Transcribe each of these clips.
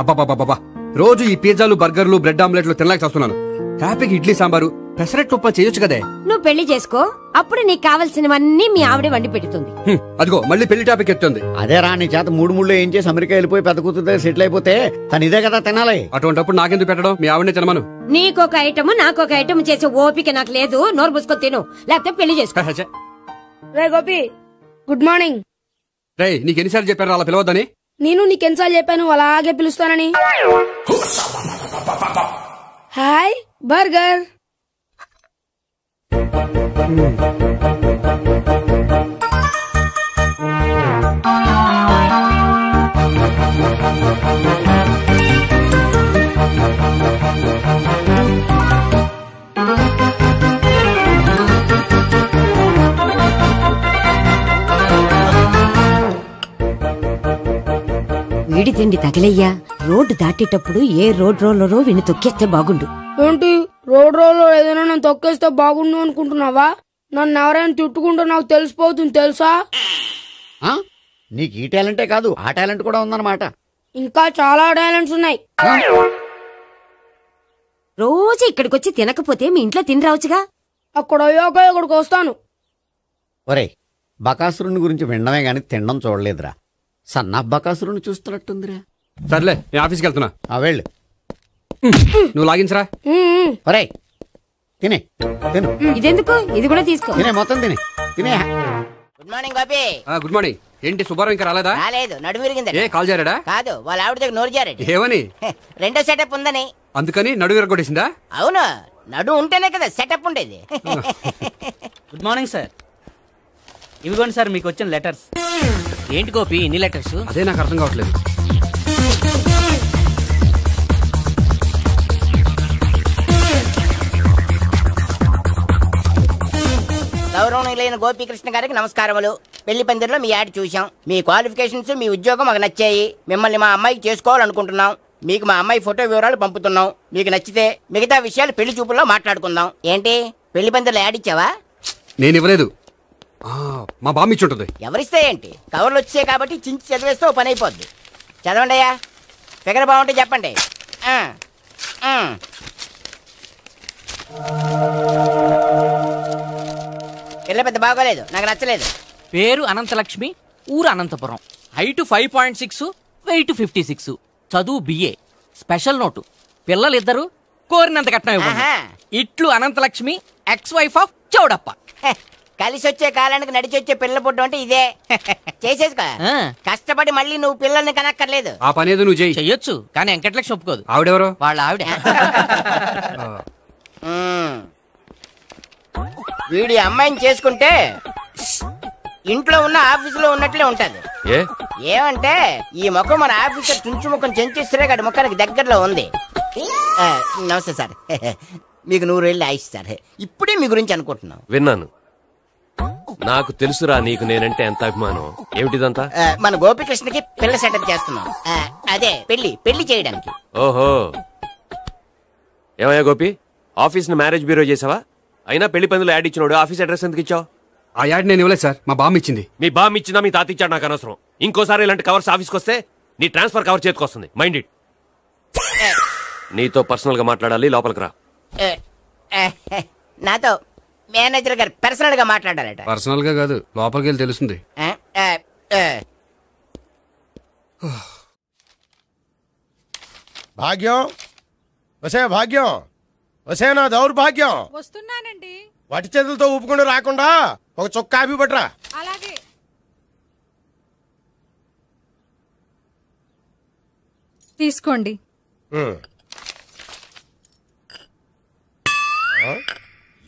అబ్బాబాబాబా, రోజు ఈ పిజ్జాలు బర్గర్లు బ్రెడ్ ఆమ్లెట్లు తినలేక చేస్తున్నాను. హ్యాపీగా ఇడ్లీ సాంబారు పెసరెట్ ఉప్మా చేయొచ్చు కదే. నువ్వు పెళ్లి చేసుకో, అప్పుడు నీకు కావాల్సినవన్నీ మీ ఆవిడే వండి పెడుతుంది. అదిగో మళ్ళీ పెళ్లి టాపిక్ ఎత్తుంది. అదే రా, నీ చేత మూడు ఏం చేసి అమెరికా వెళ్ళిపోయి పెద్ద కూతురు సెటిల్ అయిపోతే తను ఇదే కదా తినాలి. అటువంటిప్పుడు నాకెందుకు పెట్టడం, మీ ఆవిడనే తినమను. నీకొక ఐటమ్ నాకొక ఐటమ్ చేసే ఓపిక నాకు లేదు. నోరు పూసుకొని తిను, లేకపోతే పెళ్లి చేసుకో. రే గోపి, గుడ్ మార్నింగ్. రే, నీకెన్నిసార్లు చెప్పారు అలా పిలవద్దని? నేను నీకెన్నిసార్లు చెప్పాను అలాగే పిలుస్తానని. Hi burger. వీడి తిండి తగిలయ్యా. రోడ్డు దాటేటప్పుడు ఏ రోడ్ రోలరో వీడిని తొక్కేస్తే బాగుండు. ఏంటి రోడ్ రోల్లో ఏదైనా నేను తొక్కేస్తే బాగుండు అనుకుంటున్నావా? నన్ను ఎవరైనా తిట్టుకుంటే నాకు తెలిసిపోతుంది తెలుసా? నీకు ఈ టాలెంటే కాదు, ఆ టాలెంట్ కూడా ఉందన్నమాట. ఇంకా చాలా టాలెంట్స్ ఉన్నాయి. రోజు ఇక్కడికొచ్చి తినకపోతే మీ ఇంట్లో తిని రావచ్చుగా. అక్కడ అయ్యాక ఇక్కడికి వస్తాను. ఒరేయ్, బకాసురుని గురించి వినడమే గాని తినడం చూడలేదురా. సన్నా బకాసురుని చూస్తున్నట్టుందిరా. సర్లే, నేను ఆఫీస్కి వెళ్తున్నా. వెళ్ళు. నువ్వు లాగించరా. ఒరేయ్, తినే తిను. ఇదెందుకు? ఇది కూడా తీసుకో. తినే, మొత్తం తినే తినే. Good morning Gopi. Good morning. ఏంటి సుబ్బారావు ఇంకా రాలేదా? రాలేదు, నడుము విరిగింది. ఏ కాల్ జారాడా? కాదు, వాళ్ళ ఆవిడ దగ్గర నోరు జారాడు. ఏమని? రెండో సెటప్ ఉందని. అందుకని నడువు విరగొట్టేసిందా? అవును, నడు ఉంటేనే కదా సెటప్ ఉండేది. Good morning sir. ఇవిగోండి సార్ మీకు వచ్చిన లెటర్స్. ఏంటి గోపి ఇన్ని లెటర్స్? అదే నాకు అర్థం కావట్లేదు. గౌరవనీయులైన గోపీకృష్ణ గారికి నమస్కారములు. పెళ్లి పందిరిలో మీ యాడ్ చూసాం. మీ క్వాలిఫికేషన్స్, మీ ఉద్యోగం మాకు నచ్చాయి. మిమ్మల్ని మా అమ్మాయికి చేసుకోవాలనుకుంటున్నాం. మీకు మా అమ్మాయి ఫోటో వివరాలు పంపుతున్నాం. మీకు నచ్చితే మిగతా విషయాలు పెళ్లి చూపుల్లో మాట్లాడుకుందాం. ఏంటి పెళ్లి పందిరిలో యాడ్ ఇచ్చావా? నేను ఇవ్వలేదు, మా బామ్మ ఇచ్చి ఉంటుంది. ఎవరిస్తే ఏంటి, కవర్లు వచ్చాయి కాబట్టి చించి చదివేస్తే ఓ పని అయిపోద్ది. చదవండి అయ్యా, ఫిగర్ బాగుంటే చెప్పండి. పిల్ల పెద్ద బాగోలేదు, నాకు నచ్చలేదు. పేరు అనంతలక్ష్మి, ఊరు అనంతపురం, హైట్ 5.6, వెయిట్ 56, చదువు బిఏ, స్పెషల్ నోటు పిల్లలిద్దరు కోరినంత కట్నం ఇవ్వండి. ఇట్లు Anantalakshmi, ex wife of Chowdappa. కలిసి వచ్చే కాలానికి నడిచి వచ్చే పిల్ల పుట్టు అంటే ఇదే. చేసేసుకో, కష్టపడి మళ్ళీ నువ్వు పిల్లల్ని కనక్కర్లేదు. ఆ పని ఏదో నువ్వు చెయ్యొచ్చు, కానీ వెంకటలక్ష్మి ఒప్పుకోదు. ఆవిడెవరో? వాళ్ళ ఆవిడ. వీడి అమ్మాయిని చేసుకుంటే ఇంట్లో ఉన్న ఆఫీసులో ఉన్నట్లే ఉంటది. ఏమంటే ఈ ముఖం మన ఆఫీసర్ చుంచు ముఖం చెంచేస్తే గడి ముఖానికి దగ్గరలో ఉంది. నమస్తే సార్, మీకు 100 ఏళ్ళు ఆయుష్ సార్. ఇప్పుడే మీ గురించి అనుకుంటున్నాం. విన్నాను, నాకు తెలుసురా నీకు నేనంటే ఎంత అభిమానం. ఏమిటిదంతా? మన గోపికృష్ణకి పిల్ల సెటప్ చేస్తున్నాం. అదే పెళ్లి చేయడానికి. ఓహో, ఏమయ్యా గోపి, ఆఫీస్ ని మ్యారేజ్ బ్యూరో చేసావా? అయినా పెళ్లి పందులు యాడ్ ఇచ్చినోడు ఆఫీస్ అడ్రస్ ఎందుకు ఇచ్చావు? ఆ యాడ్ నేను ఇవ్వలేదు సార్, మా బామ్మ ఇచ్చింది. మీ బామ్మ ఇచ్చిందా మీ తాత ఇచ్చాడు నాకు అనవసరం. ఇంకోసారి ఇలాంటి కవర్స్ ఆఫీస్కి వస్తే నీ ట్రాన్స్ఫర్ కవర్ చేతికి వస్తుంది. Mind it. నీతో పర్సనల్ గా మాట్లాడాలి, లోపలికి రా. నాతో మేనేజర్ గారు పర్సనల్ గా మాట్లాడాలట. పర్సనల్ గా కాదు, లోపలికి వెళ్ళి తెలుస్తుంది. భాగ్యం, వసే భాగ్యం, వసే నా దౌర్భాగ్యం. వస్తున్నానండి. వటి చేతులతో ఊపుకుండా రాకుండా ఒక చుక్క కాఫీ పట్టరా. అలాగే. తీసుకోండి.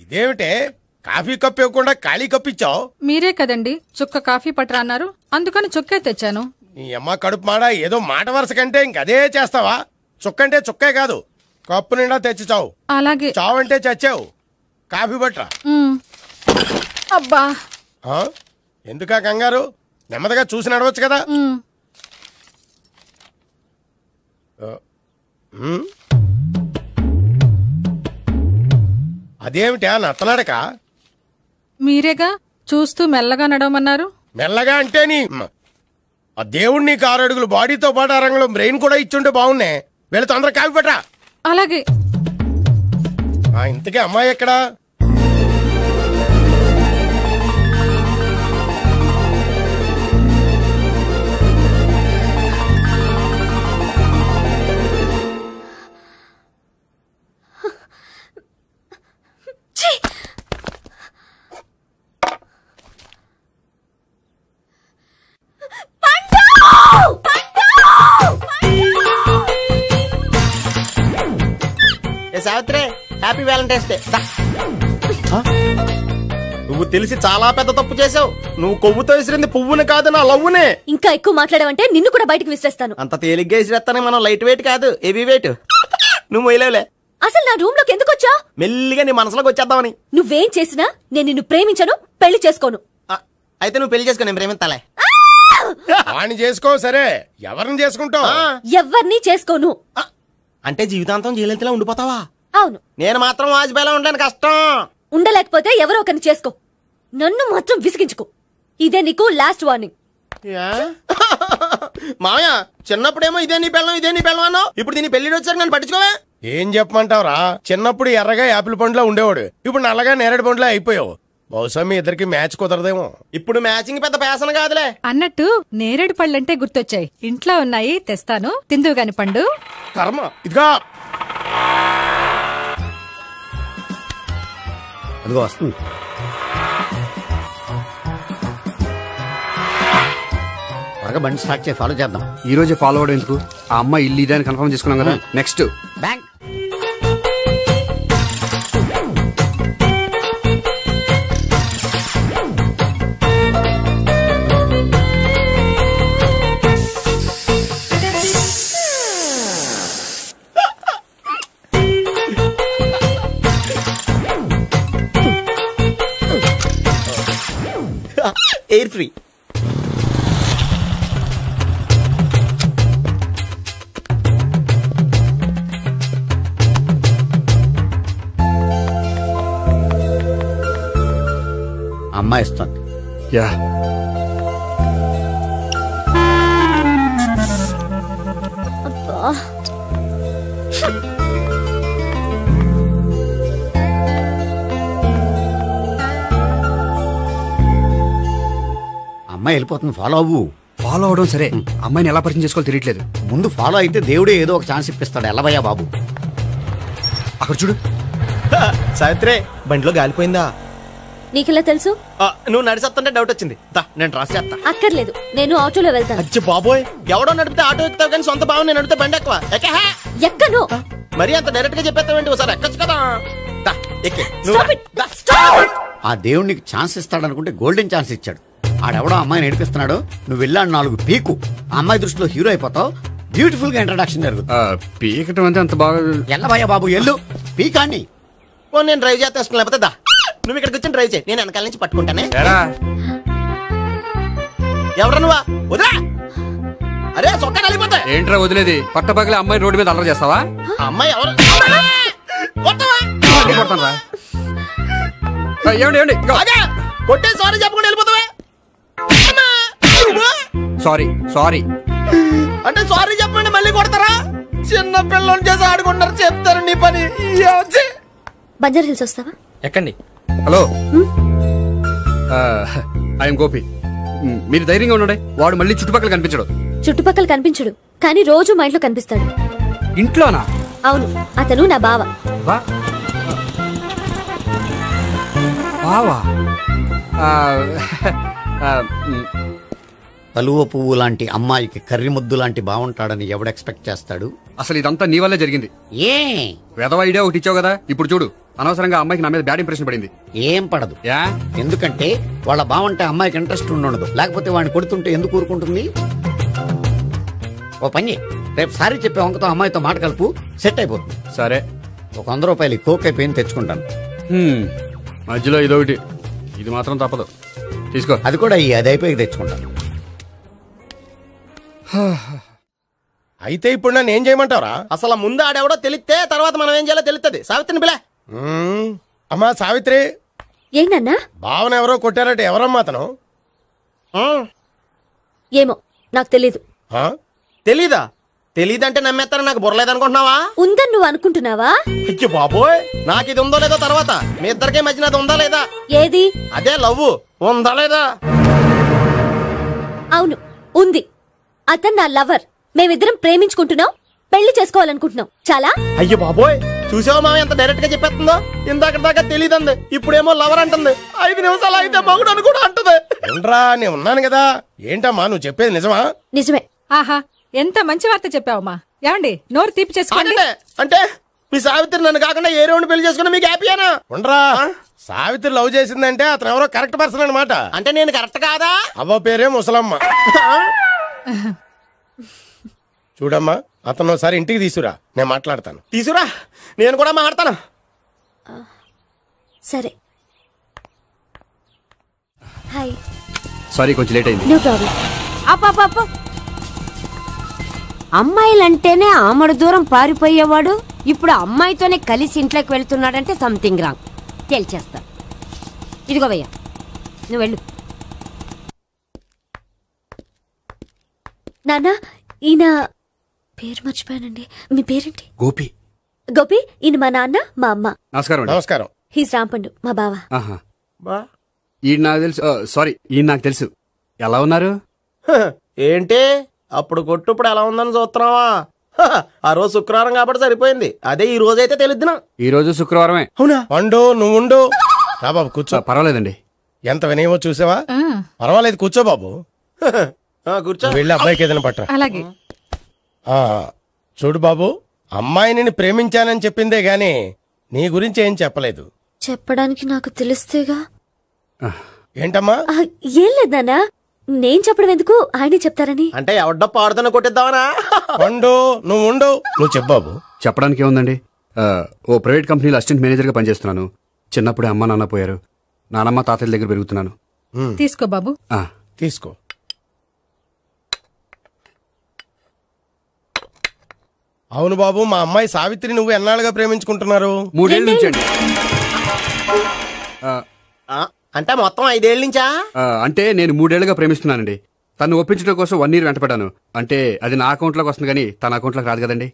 ఇదేమిటే కాఫీ కప్పు ఇవ్వకుండా ఖాళీ కప్పు ఇచ్చావు? మీరే కదండి చుక్క కాఫీ పట్టరా అన్నారు, అందుకని చుక్కే తెచ్చాను. నీ అమ్మ కడుపు మాడ, ఏదో మాట వరుస కంటే ఇంకదే చేస్తావా? చుక్కంటే చుక్కే కాదు, కప్పు నిండా తెచ్చి చావు. అలాగే. చావంటే చచ్చావు. కాఫీ పట్టరా. అబ్బా, ఎందుకా కంగారు? నెమ్మదిగా చూసి నడవచ్చు కదా. అదేమిటా నత్తనడక? మీరేగా చూస్తూ మెల్లగా నడవమన్నారు. మెల్లగా అంటే నీ ఆ దేవుడు నీకు 6 అడుగులు బాడీతో పాటు ఆ రంగంలో బ్రెయిన్ కూడా ఇచ్చుంటే బాగున్నాయి. వీళ్ళు తొందరగా కాఫీ పెట్టరా. అలాగే. ఇంతకీ అమ్మాయి ఎక్కడా? Savitri, happy Valentine's day. నువ్వు తెలిసి చాలా పెద్ద తప్పు చేసావు. నువ్వు కొవ్వుతో విసిరింది పువ్వుని కాదు, నా లవ్వునే. ఇంకా ఎక్కువ మాట్లాడావంటే నిన్ను కూడా బయటకు విసిరేస్తాను. అంత తేలిగ్గా విసిరేస్తానే మనం లైట్ వెయిట్ కాదు, హెవీ వెయిట్. నువ్వు మొయ్యలేవులే. అసలు నా రూమ్ లోకి ఎందుకు వచ్చా? మెల్లిగా నీ మనసులోకి వచ్చేద్దామని. నువ్వేం చేసినా నేను నిన్ను ప్రేమించను, పెళ్లి చేసుకోను. అయితే నువ్వు పెళ్లి చేసుకో, నేను ప్రేమిస్తాలే. వాణ్ణి చేసుకో. సరే, ఎవరిని చేసుకుంటావు? ఎవరిని చేసుకోను. అంటే జీవితాంతం జయలలితలా ఉండిపోతావా? అవును. నేను మాత్రం వాజ్పేయిలా ఉండడానికి కష్టం. ఉండలేకపోతే ఎవరో ఒకరిని చేసుకో, నన్ను మాత్రం విసిగించుకో. ఇదే నీకు లాస్ట్ వార్నింగ్. మామయ్య, చిన్నప్పుడేమో ఇదే నీ పెళ్ళం అన్నావు. ఇప్పుడు దీని పెళ్లి వచ్చారు, నన్ను పట్టించుకోవే. ఏం చెప్పమంటావురా? చిన్నప్పుడు ఎర్రగా యాపిల్ పండులా ఉండేవాడు, ఇప్పుడు నల్లగా నేరేడు పండులా అయిపోయావు. బహుశా మీ ఇద్దరికి మ్యాచ్ కుదరదేమో. ఇప్పుడు మ్యాచింగ్ పెద్ద పేసన కాదులే. అన్నట్టు నేరేడు పళ్ళంటే గుర్తొచ్చాయి. ఇంట్లో ఉన్నాయి, తెస్తాను, తిందువు గాని పండు. కర్మ. ఇదిగా అదిగో వస్తుంది. త్వరగా బండి స్టార్ట్ చేసి ఫాలో చేద్దాం. ఈ రోజే ఫాలో అవడం ఎందుకు? ఆ అమ్మాయి ఇల్లు ఇదే అని కన్ఫర్మ్ చేసుకున్నాం కదా. Next bank. Air free. అమ్మాయి ఇస్తుంది. యా, అమ్మాయి వెళ్ళిపోతుంది, ఫాలో అవ్వు. ఫాలో అవడం సరే, అమ్మాయిని ఎలా పరిచయం చేసుకోవాలో తెలియట్లేదు. ముందు ఫాలో అయితే దేవుడే ఏదో ఒక ఛాన్స్ ఇప్పిస్తాడు. ఎల్లవయ్యా బాబు. అక్కడ చూడు. సావిత్రి, బండిలో గాలిపోయిందా? నీకెలా తెలుసు? నువ్వు నడిచేస్తుంటే డౌట్ వచ్చింది. నేను ట్రాస్ చేస్తా. అక్కర్లేదు, నేను ఆటోలో వెళ్తాను. అచ్చి బాబోయ్, ఎవడో నడిపితే ఆటో ఎక్కుతావు కానీ సొంత భావం నేను నడిపితే బండి ఎక్కువ. ఎక్కను. మరి అంత డైరెక్ట్ గా చెప్పేస్తావేంటి? ఒకసారి ఎక్కొచ్చు కదా. ఆ దేవుడు నీకు ఛాన్స్ ఇస్తాడనుకుంటే గోల్డెన్ ఛాన్స్ ఇచ్చాడు. ఆడెవడో అమ్మాయిని నడిపిస్తున్నాడు, నువ్వు వెళ్ళాడు 4 పీకు. ఆ అమ్మాయి దృష్టిలో హీరో అయిపోతావు. బ్యూటిఫుల్ గా ఇంట్రడక్షన్ జరుగుతుంది. పీకటం అంటే అంత బాగా ఎల్లవయ్యా బాబు, ఎల్లు పీకాన్ని. నేను డ్రైవ్ చేస్తాను, లేకపోతే దా నువ్వు ఇక్కడికి వచ్చి డ్రైవ్ చేయి, నేను వెనకాల నుంచి పట్టుకుంటానే. ఎవరు నువ్వా? వదిలే. అరే చొక్కా కలిపోతా. ఏంట్రా వదిలేది? పట్టపగలే అమ్మాయి రోడ్డు మీద అల్లరి చేస్తావా? అమ్మాయి ఎవరు? కొట్టే సారీ చెప్పకుండా వెళ్ళిపోతావా? సారీ సారీ అంటే సారీ చెప్పండి మళ్ళీ కొడతారా? చిన్న పిల్లలు చేసి ఆడుకుంటారు, చెప్తారు నీ పని. బంజారా హిల్స్ వస్తావా? ఎక్కండి. Hello, I'm Gopi. మీరు ధైర్యంగా ఉండండి. వాడు మళ్ళీ చుట్టుపక్కల కనిపించడు. చుట్టుపక్కల కనిపించడు, కానీ రోజు మా ఇంట్లో కనిపిస్తాడు. ఇంట్లోనా? అవును, అతను నా బావ. బావా? కలువ పువ్వు లాంటి అమ్మాయికి కర్రి ముద్దు లాంటి బాగుంటాడని ఎవడు ఎక్స్పెక్ట్ చేస్తాడు? అసలు ఇదంతా నీ వల్లే జరిగింది. ఏ వెధవ ఐడియా ఒకటి ఇచ్చావు కదా, ఇప్పుడు చూడు. అనవసరంగా అమ్మాయికి నా మీద బ్యాడ్ ఇంప్రెషన్ పడింది. ఏం పడదు. ఎందుకంటే వాళ్ళ బావంటే అమ్మాయికి ఇంట్రెస్ట్ ఉండదు. లేకపోతే వాడిని కొడుతుంటే ఎందుకు ఊరుకుంటుంది? ఓ పని, రేపు సారీ చెప్పే వంకతో అమ్మాయితో మాట కలుపు, సెట్ అయిపోతుంది. సరే, ఒక 100 రూపాయలు కోక్ అయిపోయింది, తెచ్చుకుంటాను. మధ్యలో ఇదొకటి, ఇది మాత్రం తప్పదు. తీసుకో. అది కూడా అది అయిపోయి తెచ్చుకుంటాను. అయితే ఇప్పుడు నన్ను ఏం చేయమంటారా? అసలు ముందు ఆడెవడో తెలిస్తే తర్వాత మనం ఏం చేయాలో తెలుస్తుంది. సావిత్రిని పిల్ల. అమ్మా సావిత్రి. ఏంటన్నా? భావన ఎవరో కొట్టారట. ఎవరమ్మా అతను? ఏమో, నాకు తెలీదు. తెలీదా? తెలీదంటే నమ్మేస్తారని నాకు బుర్రలేదనుకుంటున్నావా? ఉందని నువ్వు అనుకుంటున్నావా? అయ్యో బాబోయ్, నాకు ఇది ఉందో లేదో తర్వాత. మీ ఇద్దరికే మధ్యన అది ఉందా లేదా? ఏది? అదే లవ్ ఉందా లేదా? అవును, ఉంది. అతను నా లవర్. మేమిద్దరం ప్రేమించుకుంటున్నాం, పెళ్లి చేసుకోవాలనుకుంటున్నాం. చాలా. అయ్యో బాబోయ్, చూసావా మామ ఎంత డైరెక్ట్ గా చెప్పేస్తుందో? ఇందాక దాకా తెలియదండి, ఇప్పుడేమో లవర్ అంటుంది. 5 నిమిషాలు అయితే మగుడు అని కూడా అంటుంది. ఉండరా, నేను ఉన్నాను కదా. ఏంటమ్మా నువ్వు చెప్పేది నిజమా? నిజమే. ఆహా, ఎంత మంచి వార్త చెప్పావమ్మా. ఏమండి, నోరు తీపి చేసుకోండి. అంటే మీ సావిత్రి నన్ను కాకుండా ఏ రౌండ్ పెళ్లి చేసుకున్నా మీకు హ్యాపీయేనా? ఉండరా, సావిత్రి లవ్ చేసిందంటే అతను ఎవరో కరెక్ట్ పర్సన్ అనమాట. అంటే నేను కరెక్ట్ కాదా? అవ్వ పేరే ముసలమ్మ. చూడమ్మా, అతను ఒకసారి ఇంటికి తీసుకురా, నేను మాట్లాడతాను. తీసుకురా, నేను కూడా మాట్లాడతాను. సరే. హాయ్. సారీ, కొంచెం లేట్ అయింది. No problem. అప్ప అమ్మాయిలంటేనే ఆమడు దూరం పారిపోయేవాడు ఇప్పుడు అమ్మాయితోనే కలిసి ఇంట్లోకి వెళ్తున్నాడంటే సంథింగ్ రాంగ్. తేల్చేస్తా. ఇదిగో భయ్యా, నువ్వు వెళ్ళు. నాన్న, ఈయన పేరు మర్చిపోయానండి. మీ పేరేంటి? గోపి. గోపి, ఈయన మా నాన్న, మా అమ్మ. నమస్కారం. నమస్కారం. హీస్ రాంపండు, మా బావ. ఈయన నాకు తెలుసు. సారీ, ఈయన నాకు తెలుసు. ఎలా ఉన్నారు? ఏంటి అప్పుడు కొట్టు ఇప్పుడు ఎలా ఉందని చూస్తున్నావా? ఆ రోజు శుక్రవారం కాబట్టి సరిపోయింది. అదే ఈ రోజు అయితే తెలిద్దునా. ఈ రోజు శుక్రవారమే. అవునా? పండు నువ్వు ఉండు. రా బాబు కూర్చో. పర్వాలేదండి. ఎంత వినయమో చూసావా? పర్వాలేదు, కూర్చో బాబు. కూర్చో. వెళ్ళి అబ్బాయికి ఏదైనా పట్ట. అలాగే. చూడు బాబు, అమ్మాయి నిన్ను ప్రేమించానని చెప్పిందే గాని నీ గురించి ఏం చెప్పలేదు. చెప్పడానికి నాకు తెలిస్తేగా. ఏంటమ్మా? ఏం లేదు నాన్న, నేను చెప్పడం ఎందుకు, ఆయనే చెప్తారని. అంటే ఎవడ్డో పాడుతున్న కొట్టిద్దామనా? పండు నువ్వు ఉండు. నువ్వు చెప్పు బాబు. చెప్పడానికి ఏముందండి, ఓ ప్రైవేట్ కంపెనీలో అసిస్టెంట్ మేనేజర్గా పనిచేస్తున్నాను. చిన్నప్పుడే అమ్మ నాన్న పోయారు. నానమ్మ తాతయ్య దగ్గర పెరుగుతున్నాను. తీసుకో బాబు. తీసుకో. అవును బాబు, మా అమ్మాయి సావిత్రి నువ్వు ఎన్నాళ్ళుగా ప్రేమించుకుంటున్నారు? 3 ఏళ్ళ నుంచి అండి. అంటే మొత్తం 5 ఏళ్ళ నుంచా? అంటే నేను 3 ఏళ్ళుగా ప్రేమిస్తున్నానండి. తను ఒప్పించడం కోసం 1 year వెంటపడ్డాను. అంటే అది నా అకౌంట్లోకి వస్తుంది కానీ తన అకౌంట్లోకి రాదు కదండి.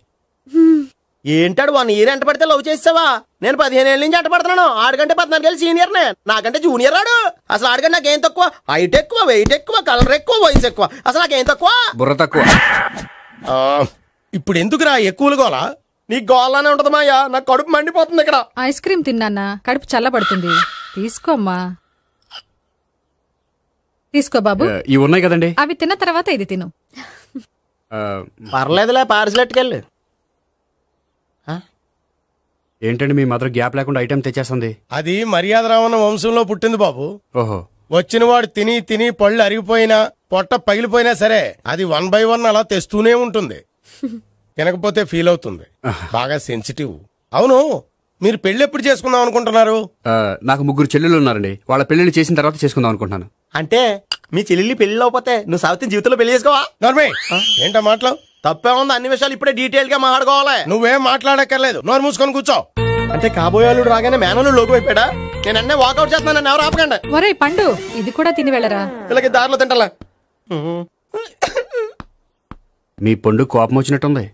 ఏంటాడు 1 year ఎంట పడితే లవ్ చేసావా? నేను 15 ఏళ్ళ నుంచి ఎంట పడుతున్నాను. ఆడికంటే 14 ఏళ్ళు సీనియర్నే, నాకంటే జూనియర్ ఆడు. అసలు ఆడికంటే నాకేం తక్కువ? హైట్ ఎక్కువ, వెయిట్ ఎక్కువ, కలర్ ఎక్కువ, వయసు ఎక్కువ. అసలు నాకేం తక్కువ? బుర్ర తక్కువ. ఇప్పుడు ఎందుకురా ఎక్కువలు గోలా? నీ గోలానే ఉంటది మాయా, నాకు కడుపు మండిపోతుంది ఇక్కడ. ఐస్ క్రీమ్ తిన్నానా, కడుపు చల్లబడుతుంది. తీసుకోమ్మా. తీసుకో బాబు. ఇవి ఉన్నాయి కదండి, అవి తిన్న తర్వాత ఇది తిను. పర్లేదులే, పార్సిలెట్కెళ్ళి. ఏంటండి మీ మదర్ గ్యాప్ లేకుండా ఐటెం తెచ్చేస్తుంది? అది మర్యాద రావణ వంశంలో పుట్టింది బాబు. ఓహో. వచ్చిన వాడు తిని తిని పళ్ళు అరిగిపోయినా పొట్ట పగిలిపోయినా సరే అది 1 by 1 అలా తెస్తూనే ఉంటుంది. తినకపోతే ఫీల్ అవుతుంది. బాగా సెన్సిటివ్. అవును, మీరు పెళ్లి ఎప్పుడు చేసుకుందాం అనుకుంటున్నారు? నాకు 3 చెల్లెళ్ళు ఉన్నారండి. వాళ్ళ పెళ్లిళ్ళు చేసిన తర్వాత చేసుకుందాం అనుకుంటున్నాను. అంటే మీ చెల్లెల్ని పెళ్లి లేకపోతే నువ్వు సావిత్రి జీవితంలో పెళ్లి చేసుకోవా? నోర్మే, ఏంటో మాటలు? తప్పే ఉంది, అన్ని విషయాలు ఇప్పుడే డీటెయిల్ గా మాట్లాడుకోవాలి. నువ్వేం మాట్లాడక్కర్లేదు, నోరు మూసుకొని కూర్చో. అంటే కాబోయేవాళ్ళు రాగానే మేనలు లోకి అయిపోయాడా? నేను అన్నీ వాకౌట్ చేస్తున్నాను, నన్ను ఎవరు ఆపకండి. ఒరే పండు, ఇది కూడా తిని వెళ్ళరా. ఇలాగే దారిలో తింటలా. మీ పండు కోపం వచ్చినట్టుంది.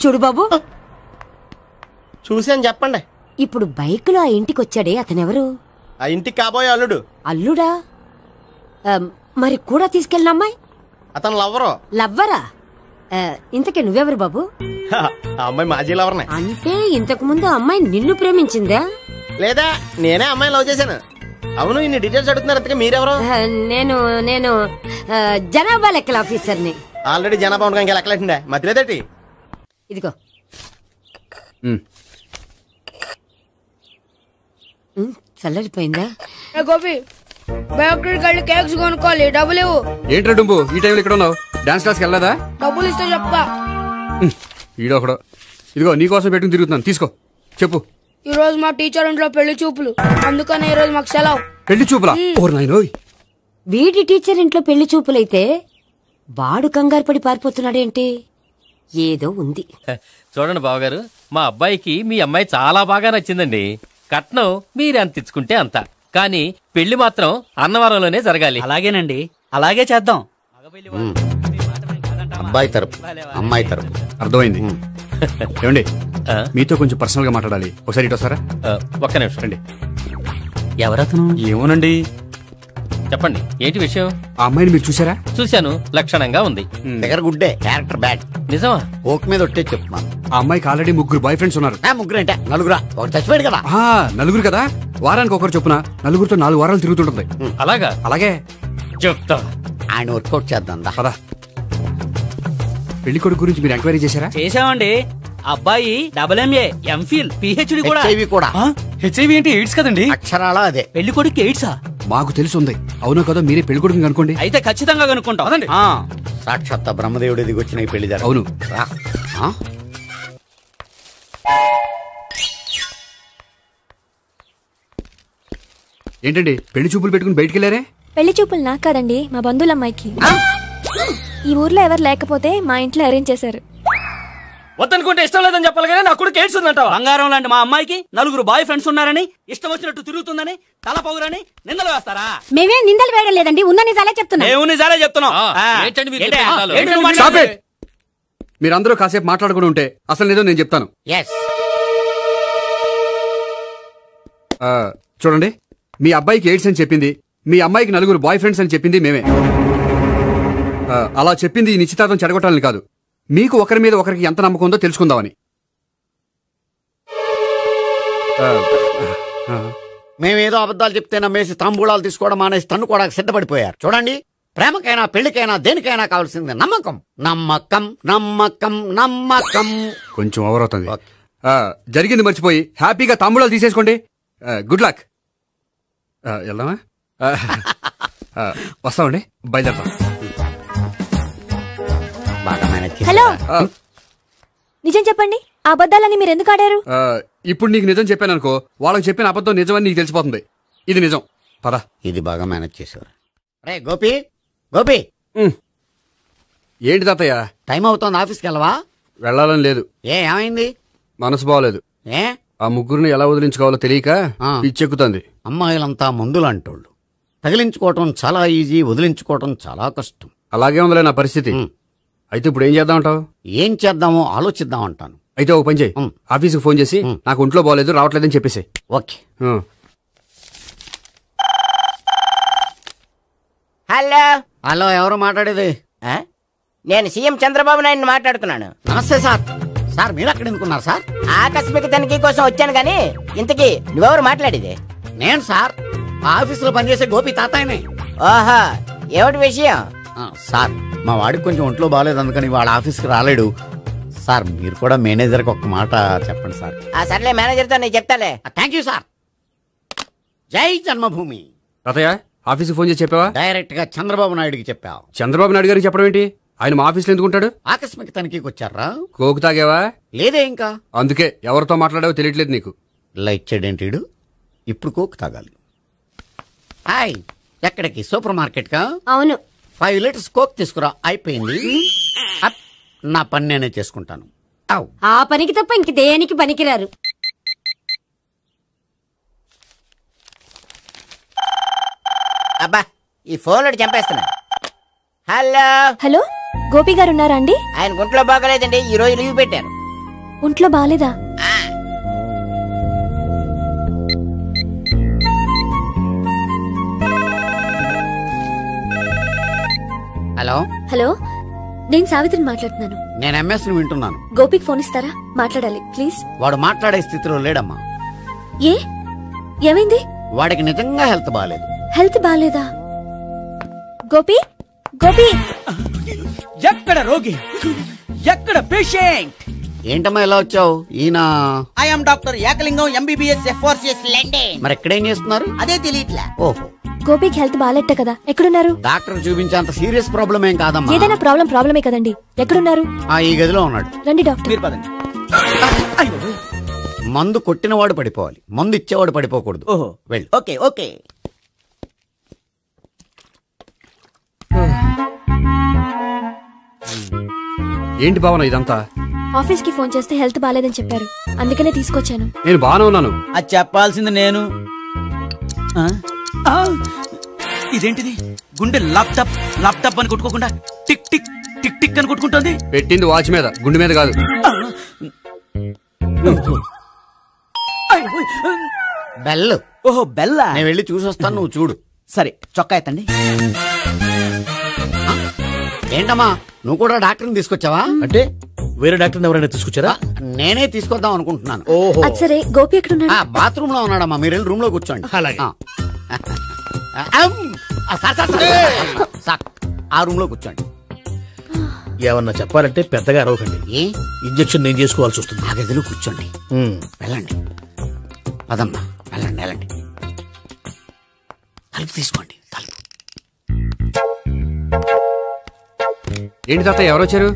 చూడు బాబు, చూసాను చెప్పండి. ఇప్పుడు బైక్ లో ఆ ఇంటికి వచ్చాడే అతనెవరు? ఆ ఇంటికి కాబోయే అల్లుడు. అల్లుడా? మరి కూడా తీసుకెళ్ళిన అమ్మాయి? అతను లవ్వరు. లవ్వరా? ఇంతకే నువ్వెవరు బాబు? ఆ అమ్మాయి మాజీ లవర్నే. అంటే ఇంతకు ముందు అమ్మాయి నిన్ను ప్రేమించిందా? లేదా నేనే అమ్మాయి లవ్ చేశాను. అవును, ఇన్ని డీటెయిల్స్ అడుగుతున్నారు. అంతకే మీరెవరు? నేను నేను జనాభా లెక్కల ఆఫీసర్ని. ఆల్రెడీ జనాభా ఉండగా ఇంకా లెక్కలేటండే మధ్యలేదేటి. ఇదిగో. చల్లరిపోయిందా? గోపి, బేకరీకి వెళ్ళి కేక్స్ కొనుక్కోవాలి, డబ్బులు ఇవ్వు. ఏంట్రా డుంబు ఈ టైంలో ఇక్కడ ఉన్నావు? డాన్స్ క్లాస్కి వెళ్ళదా? డబ్బులు ఇస్తే చెప్తా. ఈడొకడు. ఇదిగో నీకోసం పెట్టుకుని తిరుగుతున్నాను, తీసుకో. చెప్పు. ఈ రోజు మా టీచర్ ఇంట్లో పెళ్లి చూపులు, అందుకనే ఈ రోజు మాకు సెలవు. పెళ్లి చూపులా? వీడి టీచర్ ఇంట్లో పెళ్లి చూపులైతే వాడు కంగారు పడి పారిపోతున్నాడేంటి? ఏదో ఉంది. చూడండి బావగారు, మా అబ్బాయికి మీ అమ్మాయి చాలా బాగా నచ్చిందండి. కట్నం మీరెంత ఇచ్చుకుంటే అంత. కానీ పెళ్లి మాత్రం అన్నవరంలోనే జరగాలి. అలాగేనండి, అలాగే చేద్దాం. అబ్బాయి తరపు అమ్మాయి తరపు. అర్థమైంది. ఏమండి మీతో కొంచెం పర్సనల్ గా మాట్లాడాలి, ఒకసారి ఇటు వస్తారా? ఒక్క నిమిషం రండి. ఎవరతను? ఏమోనండి. చెప్పండి, ఏంటి విషయం? ఆ అమ్మాయిని మీరు చూసారా? చూశాను, లక్షణంగా ఉంది. దగ్గర గుడ్డే, క్యారెక్టర్ బ్యాడ్. నిజమా? ఓక్ మీద ఒట్టే చెప్తున్నాను. ఆ అమ్మాయికి ఆల్రెడీ 3 బాయ్ ఫ్రెండ్స్ ఉన్నారు. 3 అంటే 4 ఒకటి చచ్చిపోయాడు కదా. 4 కదా, వారానికి ఒకరు చొప్పున 4తో 4 వారాలు తిరుగుతుంటుంది. అలాగా? అలాగే చెప్తా. ఆయన వర్కౌట్ చేద్దాం పదా. పెళ్లి కొడుకు గురించి మీరు ఎంక్వైరీ చేశారా? చేశామండి. అబ్బాయి MA, MPhil, PhD కూడా. HIV కూడా. HIV ఏంటి? ఎయిడ్స్ కదండి. అక్షరాలా అదే. పెళ్లి కొడుకు ఎయిడ్సా? మాకు తెలుసుంది. అవునో కదా, మీరే పెళ్లి కొడుకు కనుకోండి. అయితే ఖచ్చితంగా కనుక్కుంటాం. సాక్షాత్ బ్రహ్మదేవుడి దిగి వచ్చిన ఈ పెళ్లి అవును. ఏంటండి పెళ్లి చూపులు పెట్టుకుని బయటికి వెళ్ళారే? పెళ్లి చూపులు నాకు కాదండి, మా బంధువుల అమ్మాయికి. ఈ ఊర్లో ఎవరు లేకపోతే మా ఇంట్లో అరేంజ్ చేశారు. వద్దనుకుంటే ఇష్టం లేదని చెప్పాలి కానీ నా కొడుకు ఎయిడ్స్ ఉందంటావా? బంగారం లాంటి మా అమ్మాయికి 4 బాయ్ ఫ్రెండ్స్ ఉన్నారని, ఇష్టం వచ్చినట్టు తిరుగుతుందని, తల పౌరని నిందలు వేస్తారా? మేమేం నిందలు వేయడం లేదండి, ఉన్న నిజాలే చెప్తున్నా. మేము నిజాలే చెప్తున్నాం. మీరందరూ కాసేపు మాట్లాడుకుని ఉంటే అసలు నిజం నేను చెప్తాను. చూడండి, మీ అబ్బాయికి ఎయిడ్స్ అని చెప్పింది, మీ అమ్మాయికి 4 బాయ్ ఫ్రెండ్స్ అని చెప్పింది మేమే. అలా చెప్పింది ఈ నిశ్చితార్థం చెడగొట్టాలని కాదు, మీకు ఒకరి మీద ఒకరికి ఎంత నమ్మకం ఉందో తెలుసుకుందామని. మేమేదో అబద్ధాలు చెప్తే నమ్మేసి తాంబూలాలు తీసుకోవడం మానేసి తన్నుకోవడానికి సిద్ధపడిపోయారు. చూడండి, ప్రేమకైనా పెళ్లికైనా దేనికైనా కావాల్సింది నమ్మకం. నమ్మకం నమ్మకం నమ్మకం. కొంచెం ఓవర్ అవుతుంది. జరిగింది మర్చిపోయి హ్యాపీగా తాంబూలాలు తీసేసుకోండి. Good luck. వెళ్దామా? వస్తామండి, బయలుదేరతాం. హలో, నిజం చెప్పండి, ఆ అబద్ధాలని మీరు ఎందుకు ఆడారు? ఇప్పుడు నీకు నిజం చెప్పాను అనుకో, వాళ్ళకి చెప్పిన అబద్ధం నిజమని నీకు తెలిసిపోతుంది. ఇది నిజం. పద. ఇది బాగా మేనేజ్ చేసేవారు. రే గోపి, గోపి. ఏంటి తాతయ్య? టైం అవుతోంది, ఆఫీస్కి వెళ్ళవా? వెళ్ళాలని లేదు. ఏమైంది? మనసు బాగోలేదు. ఆ ముగ్గురిని ఎలా వదిలించుకోవాలో తెలియక పిచ్చెక్కుతుంది. అమ్మాయిలంతా మందులాంటోళ్ళు. తగిలించుకోవటం చాలా ఈజీ, వదిలించుకోవటం చాలా కష్టం. అలాగే ఉందిలే నా పరిస్థితి. అయితే ఇప్పుడు ఏం చేద్దామంటావు? ఏం చేద్దామో ఆలోచిద్దాం అంటాను. అయితే ఒక పని చేయి, ఆఫీస్కి ఫోన్ చేసి నాకు ఒంట్లో బాగోలేదు రావట్లేదని చెప్పేసి. ఓకే. హలో. హలో, ఎవరు మాట్లాడేది? నేను సీఎం చంద్రబాబు నాయుడు మాట్లాడుతున్నాను. నమస్తే సార్. సార్ మీరు అక్కడ ఎందుకున్నారు సార్? ఆకస్మిక తనిఖీ కోసం వచ్చాను గానీ ఇంతకీ నువ్వెవరు మాట్లాడేది? నేను సార్, ఆఫీసులో పనిచేసే గోపి తాతాయనే. ఓహో, ఏమిటి విషయం? సార్, మా వాడికి కొంచెం ఒంట్లో బాగాలేదు, అందుకని వాళ్ళ ఆఫీస్కి రాలేడు. సార్ మీరు కూడా మేనేజర్కి ఒక్క మాట చెప్పండి సార్. సర్లే, మేనేజర్తో నేను చెప్తాలే. Thank you sir. జై జన్మభూమి. తాతయ్య, ఆఫీస్కి ఫోన్ చేసి చెప్పావా? డైరెక్ట్ గా చంద్రబాబు నాయుడుకి చెప్పావు. చంద్రబాబు నాయుడు గారికి చెప్పడం ఏంటి? ఆయన మా ఆఫీస్లో ఎందుకుంటాడు? ఆకస్మిక తనిఖీకి వచ్చారా? కోకు తాగావా? లేదే ఇంకా. అందుకే ఎవరితో మాట్లాడావో తెలియట్లేదు నీకు. లైట్ చేయడేంటి? ఇప్పుడు కోక్ తాగాలి. హాయ్, ఎక్కడికి? సూపర్ మార్కెట్ కా? అవును. 5 లీటర్స్ కోక్ తీసుకురా. అయిపోయింది. నా పని నేనే చేసుకుంటాను. ఆ పనికి తప్ప ఇంక దేనికి పనికిరారు. అబ్బా, ఈ ఫోన్ చంపేస్తున్నా. హలో. హలో, గోపి గారు ఉన్నారా అండి? ఆయన ఒంట్లో బాగలేదండి, ఈ రోజు లీవ్ పెట్టారు. ఒంట్లో బాగాలేదా? హలో. హలో, నేను సావిత్రిని మాట్లాడుతున్నాను. నేను ఎంఎస్ ను వింటున్నాను. గోపికి ఫోన్ ఇస్తారా? మాట్లాడాలి ప్లీజ్. వాడు మాట్లాడే స్థితిలో లేడమ్మా. ఏ, ఏమైంది? వాడికి నిజంగా హెల్త్ బాగాలేదు. హెల్త్ బాగాలేదా? గోపి, గోపి. ఎక్కడ రోగి, ఎక్కడ పేషెంట్? ఏంటమ్మా ఇలా వచ్చావు? ఈయన I'm doctor Ekalingam, MBBS, FRCS London. మరి ఎక్కడేం చేస్తున్నారు? అదే తెలియట్లా. ఓహో, గోపికి హెల్త్ బాగాలేట కదా, ఎక్కడున్నారు? డాక్టర్ చూపించేంత సీరియస్ ప్రాబ్లం ఏం కాదమ్మా. ఏదైనా ప్రాబ్లమే కదండి. ఎక్కడున్నారు? ఈ గదిలో ఉన్నాడు. రండి డాక్టర్. మీరు పదండి. మందు కొట్టినవాడు పడిపోవాలి, మందు ఇచ్చేవాడు పడిపోకూడదు. ఓహో, వెళ్ళి. Okay okay. ఏంటి భావన ఇదంతా? ఆఫీస్ కి ఫోన్ చేస్తే హెల్త్ బాగాలేదని చెప్పారు, అందుకనే తీసుకొచ్చాను. నేను బాగానే ఉన్నాను. అది చెప్పాల్సింది నేను. ఇదేంటిది గుండె ల్యాప్టాప్ ల్యాప్టాప్ అని కొట్టుకోకుండా టిక్ టిక్ టిక్ టిక్ అని కొట్టుకుంటుంది. పెట్టింది వాచ్ మీద, గుండె మీద కాదు. బెల్. ఓహో బెల్లా. నేను వెళ్ళి చూసొస్తాను, నువ్వు చూడు. సరే చొక్కా ఎత్తండి. ఏంటమ్మా నువ్వు కూడా డాక్టర్ని తీసుకొచ్చావా? అంటే వేరే డాక్టర్ ఎవరైనా తీసుకొచ్చారా? నేనే తీసుకొద్దాం అనుకుంటున్నాను. ఓహో సరే గోపి ఎక్కడున్నాడు? బాత్రూమ్ లో ఉన్నాడమ్మా, మీరు వెళ్ళి రూమ్ లో కూర్చోండి. అలాగే. ఆ రూమ్ లో కూర్చోండి. ఏమన్నా చెప్పాలంటే పెద్దగా అరవకండి. ఇంజెక్షన్ నేను చేసుకోవాల్సి వస్తుంది. ఆ గదిలో కూర్చోండి. వెళ్ళండి పదమ్మా, వెళ్ళండి వెళ్ళండి. తలుపు తీసుకోండి, తలుపు. ఏంటి తాత ఎవరు వచ్చారు?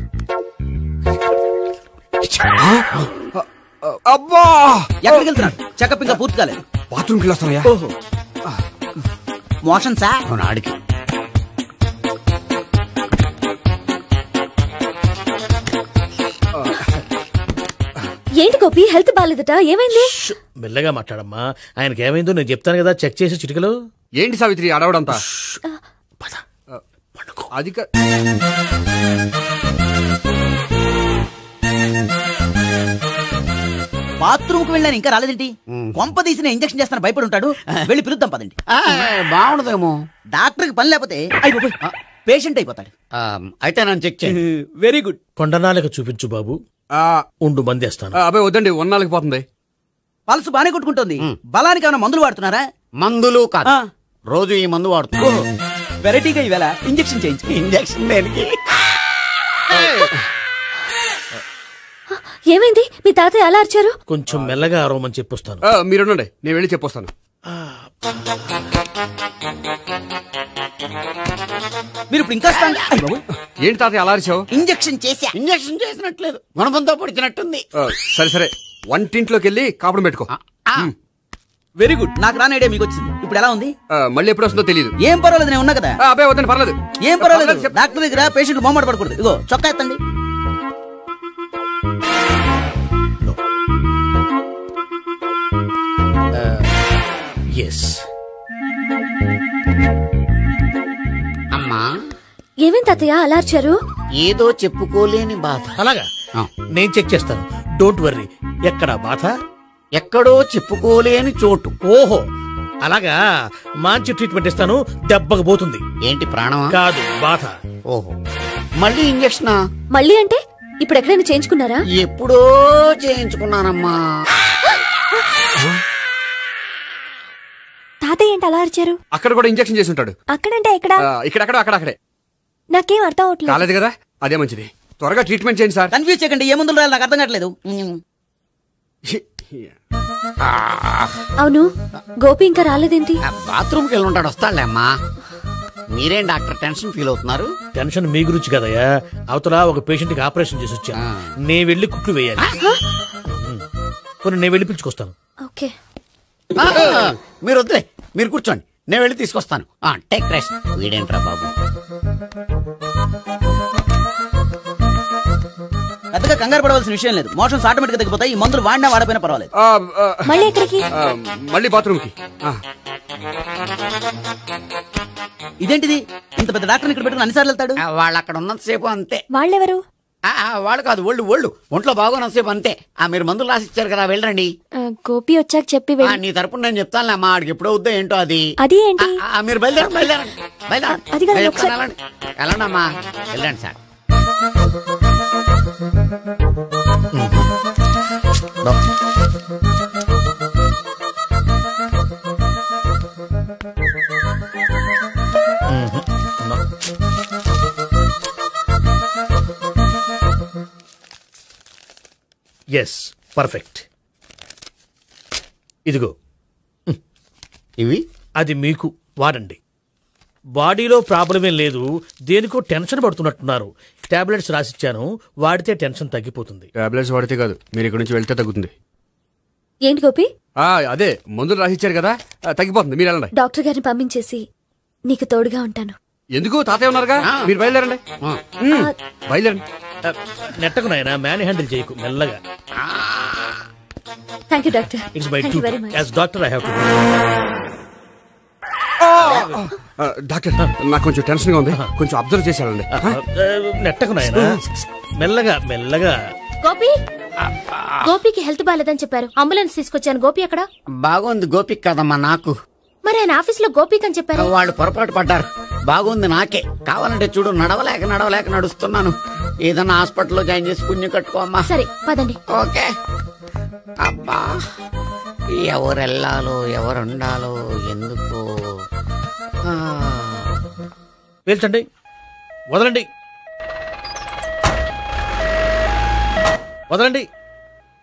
అబ్బా ఎక్కడికి వెళ్తున్నాడు? చెకప్ ఇంకా పూర్తి కాలేదు. బాత్రూమ్కి వెళ్ళొస్తానయ్యా. ఓహో మోషన్ సార్. అవును ఆడికి. ఏంటి గోపి హెల్త్ బాగాలేదట, ఏమైంది? మెల్లగా మాట్లాడమ్మా, ఆయనకి ఏమైందో నేను చెప్తాను కదా, చెక్ చేసి చిటికలు. ఏంటి సావిత్రి అడవడంతా? అది బాత్రూమ్ కు వెళ్ళాను ఇంకా రాలేదేంటి? కొంప తీసిన ఇంజక్షన్ చేస్తాను భయపడి ఉంటాడు. వెళ్ళి పిలుద్దాం పదండి. బాగుండదేమో. డాక్టర్ కి పని లేకపోతే పేషెంట్ అయిపోతాడు. అయితే నన్ను చెక్ చేయి. Very good. కొండనాలకు చూపించు బాబు. ఉండు మందేస్తాను. అబ్బాయి వద్దండి, ఉన్నాళ్ళకి పోతుంది. పల్సు బానే కొట్టుకుంటుంది. బలానికి ఏమైనా మందులు వాడుతున్నారా? మందులు కాదు, రోజు ఈ మందు వాడుతున్నా. వెరైటీగా ఈవేళ ఇంజక్షన్ చేయించు. ఇంజక్షన్ దేనికి? ఏమైంది? మీ తాతయ్య అలా అరిచారు? కొంచెం మెల్లగా అరవమని చెప్పొస్తాను. మీరుండండి, నేను వెళ్ళి చెప్పొస్తాను. మీరు ఇప్పుడు ఇంకా ఏంటి తాతయ్య అలా అరిచావు? ఇంజక్షన్ చేసా. ఇంజక్షన్ చేసినట్లేదు, గుణపంతో పొడిచినట్టుంది. సరే సరే, వంటింట్లోకి వెళ్ళి కాపుడం పెట్టుకో. Very good. నాకు రాని ఐడియా మీకు వచ్చింది. ఇప్పుడు ఎలా ఉంది? మళ్ళీ ఎప్పుడు వస్తుందో తెలియదు. ఏం పర్వాలేదు, నేను ఉన్నా కదా. అబ్బాయి వద్దండి, పర్లేదు. ఏం పర్వాలేదు. డాక్టర్ దగ్గర పేషెంట్ మొహమాట పడకూడదు. ఇగో చొక్కా ఎత్తండి. అమ్మా ఏమేం తాతయ్య అలా అరిచారు? ఏదో చెప్పుకోలేని బాధ. అలాగా, నేను చెక్ చేస్తాను. Don't worry. ఎక్కడా బాధ? ఎక్కడో చెప్పుకోలేని చోటు. ఓహో అలాగా, మంచి ట్రీట్మెంట్ ఇస్తాను, దెబ్బకు పోతుంది. ఏంటి ప్రాణమా? కాదు, బాధ. ఓహో మళ్ళీ ఇంజక్షనా? మళ్ళీ అంటే ఇప్పుడు ఎక్కడైనా చేయించుకున్నారా? ఎప్పుడో చేయించుకున్నానమ్మా. తాతయ్య ఏంటి అలా అరిచారు? అక్కడ కూడా ఇంజక్షన్ చేసి ఉంటాడు. అక్కడంటే ఎక్కడ? ఇక్కడక్కడ అక్కడక్కడే. నాకేం అర్థం అవట్లేదు. కాలేదు కదా, అదే మంచిది. త్వరగా ట్రీట్మెంట్ చేయండి సార్. కన్ఫ్యూజ్ చేయకండి. ఏ మందులు రాయాలి నాకు అర్థం కావట్లేదు. అవును గోపి ఇంకా రాలేదేంటి? బాత్రూమ్కి వెళ్ళి ఉంటాడు, వస్తాడులే అమ్మా. మీరేం డాక్టర్ టెన్షన్ ఫీల్ అవుతున్నారు? టెన్షన్ మీ గురించి కదయ్యా, అవతల ఒక పేషెంట్ కి ఆపరేషన్ చేసి వచ్చా. నేను వెళ్ళి కుట్లు వేయాలి. నేను వెళ్ళి పిలుచుకొస్తాను. ఓకే మీరు వద్దులే, మీరు కూర్చోండి, నేను వెళ్ళి తీసుకొస్తాను. Take rest. వీడేంట్రా బాబు, పెద్దగా కంగారు పడవలసిన విషయం లేదు. మోషన్స్ ఆటోమేటిక్ గా తగ్గిపోతాయి. ఈ మందులు వాడినా వాడపోయినా పర్వాలేదు. మళ్ళీ ఎక్కడికి? మళ్ళీ బాత్రూమ్ కి. ఇదేంటిది? ఇంత పెద్ద డాక్టర్ ఇక్కడ పెట్టుకుని అన్నిసార్లు వెళ్తాడు? వాళ్ళు అక్కడ ఉన్నంతసేపు అంతే. వాళ్ళెవరు? వాళ్ళు కాదు, ఒళ్ళు ఒంట్లో బాగోనంతసేపు అంతే. మీరు మందులు రాసిచ్చారు కదా, వెళ్ళండి. గోపి వచ్చాక చెప్పి నీ తరపున నేను చెప్తాను అమ్మా. ఆడికి ఎప్పుడో వద్దో ఏంటో అది. అది ఏంటి? మీరు బయలుదేరండి. వెళ్ళండి అమ్మా, వెళ్ళండి సార్. Yes, perfect. ఇదిగో ఇవి, అది మీకు వాడండి. బాడీలో ప్రాబ్లం ఏం లేదు, దేనికో టెన్షన్ పడుతున్నట్టున్నారు. టాబ్లెట్స్ రాసిచ్చాను, వాడితే టెన్షన్ తగ్గిపోతుంది. టాబ్లెట్స్ వాడితే కాదు, మీరు ఇక్కడ నుంచి వెళ్తే తగ్గుతుంది. ఏంటి గోపి? అదే మందులు రాసిచ్చారు కదా, తగ్గిపోతుంది. మీరు వెళ్ళండి. డాక్టర్ గారిని పంపించేసి నీకు తోడుగా ఉంటాను. ఎందుకు? తాతయ్య ఉన్నారుగా, మీరు బయలుదేరండి. బయలుదేరండి. నెట్టకు నాయనా, మ్యాన్ హ్యాండిల్ చేయకు, మెల్లగా. Thank you doctor. It's my duty as doctor. I have to. Doctor నాకు కొంచెం టెన్షన్ గా ఉంది, కొంచెం అబ్జర్వ్ చేశానండి. నెట్టకు నాయనా, మెల్లగా మెల్లగా. గోపి, గోపికి హెల్త్ బాలేదని చెప్పారు, అంబులెన్స్ తీసుకొచ్చాను. గోపి అక్కడ బాగుంది. గోపిక్ కదమ్మా నాకు. మరి ఆయన ఆఫీస్ లో గోపిక్ అని చెప్పారు. వాళ్ళు పొరపాటు పడ్డారు. బాగుంది నాకే. కావాలంటే చూడు, నడవలేక నడుస్తున్నాను. ఏదన్నా హాస్పిటల్లో జాయిన్ చేసి పుణ్యం కట్టుకోమ్మా. సరే పదండి. ఓకే. అబ్బా, ఎవరెళ్ళాలో ఎవరుండాలో ఎందుకు. పీల్చండి, వదలండి, వదలండి.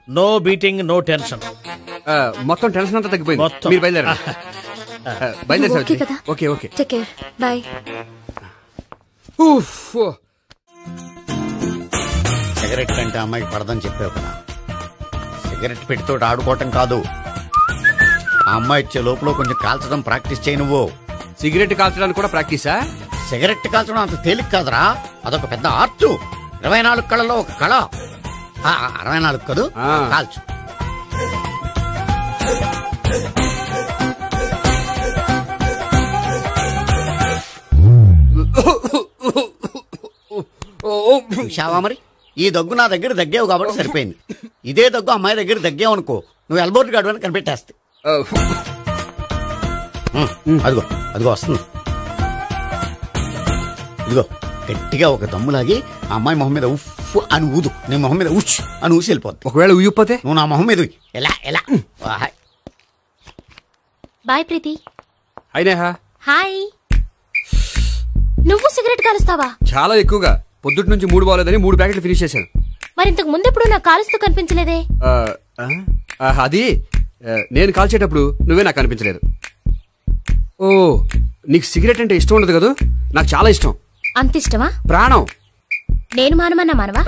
No beating, no tension. మొత్తం టెన్షన్ అంతా తగ్గిపోయింది. మొత్తం. మీరు బయలుదేరండి. ఓకే కదా? Okay okay. Take care, bye. Cigarette కంటే అమ్మాయికి పడదని చెప్పావు కదా. సిగరెట్ పెట్టితో ఆడుకోవటం కాదు, ఆ అమ్మాయి ఇచ్చే లోపల కొంచెం కాల్చడం ప్రాక్టీస్ చేయి. నువ్వు సిగరెట్ కాల్చడానికి కూడా ప్రాక్టీసా? సిగరెట్ కాల్చడం అంత తేలిక కాదురా, అదొక పెద్ద ఆర్ట్. 24 కళలో ఒక కళ. 64 కదు, కాల్చు. చూశావా మరి, ఈ దగ్గు నా దగ్గర దగ్గేవు కాబట్టి సరిపోయింది. ఇదే దగ్గు అమ్మాయి దగ్గర దగ్గేవు అనుకో, నువ్వు ఎల్బోర్డ్ గాడు అని కనిపెట్టేస్తే. అదిగో అదిగో వస్తుంది. ఇదిగో గట్టిగా ఒక దమ్ములాగి ఆ అమ్మాయి మొహం మీద ఉఫ్ అని ఊదు, నీ మొహం మీద ఉచ్ అని ఊసి వెళ్ళిపోద్ది. ఒకవేళ ఊయకపోతే నువ్వు నా మొహం మీద ఎలా ఎలా. బాయ్ ప్రీతి. అయినా హాయ్. నువ్వు సిగరెట్ కాలుస్తావా? చాలా ఎక్కువగా. పొద్దుటి నుంచి 3 బాలేదని 3 ప్యాకెట్లు ఫినిష్ చేశాను. మరి ఇంతకు ముందు ఎప్పుడు నాకు కాలుస్తూ కనిపించలేదే? అది నేను కాల్చేటప్పుడు నువ్వే నాకు కనిపించలేదు. ఓ, నీకు సిగరెట్ అంటే ఇష్టం ఉండదు కదా? నాకు చాలా ఇష్టం. అంత ఇష్టమా? ప్రాణం. నేను మానమన్నా మానవా?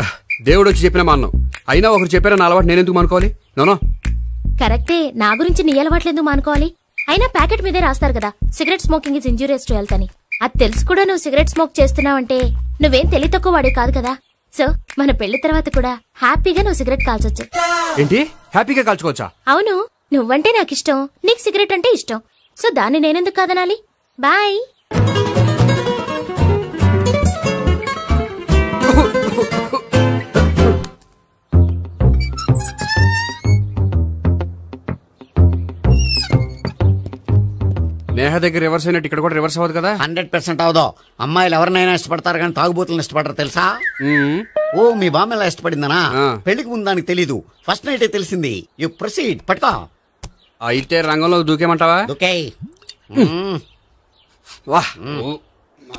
దేవుడు వచ్చి చెప్పిన మానం. అయినా ఒకరు చెప్పారా నా అలవాటు నేనెందుకు మానుకోవాలి? నోనో. కరెక్టే, నా గురించి నీ అలవాట్లెందుకు మానుకోవాలి? అయినా ప్యాకెట్ మీదే రాస్తారు కదా, cigarette smoking is injurious to health అని. అది తెలుసు కూడా నువ్వు సిగరెట్ స్మోక్ చేస్తున్నావంటే నువ్వేం తెలివి తక్కువ వాడి కాదు కదా. సో మన పెళ్లి తర్వాత కూడా హ్యాపీగా నువ్వు సిగరెట్ కాల్చొచ్చు. ఏంటి, హ్యాపీగా కాల్చుకోవచ్చా? అవును, నువ్వంటే నాకు ఇష్టం, నీకు సిగరెట్ అంటే ఇష్టం. సో దాన్ని నేనెందుకు కాదనాలి? బాయ్. నేహ దగ్గర రివర్స్ అయినట్టు ఇక్కడ కూడా రివర్స్ అవ్వదు కదా? 100% అవదో. అమ్మాయిలు ఎవరినైనా ఇష్టపడతారు కానీ తాగుబోతులను ఇష్టపడరు తెలుసా? ఓ, మీ బామ్మ ఎలా ఇష్టపడిందనా? పెళ్లికి ముందు దానికి తెలీదు, ఫస్ట్ నైట్ తెలిసింది. You proceed. పట్టుకో. అయితే రంగంలో దూకేమంటావా? దూకే.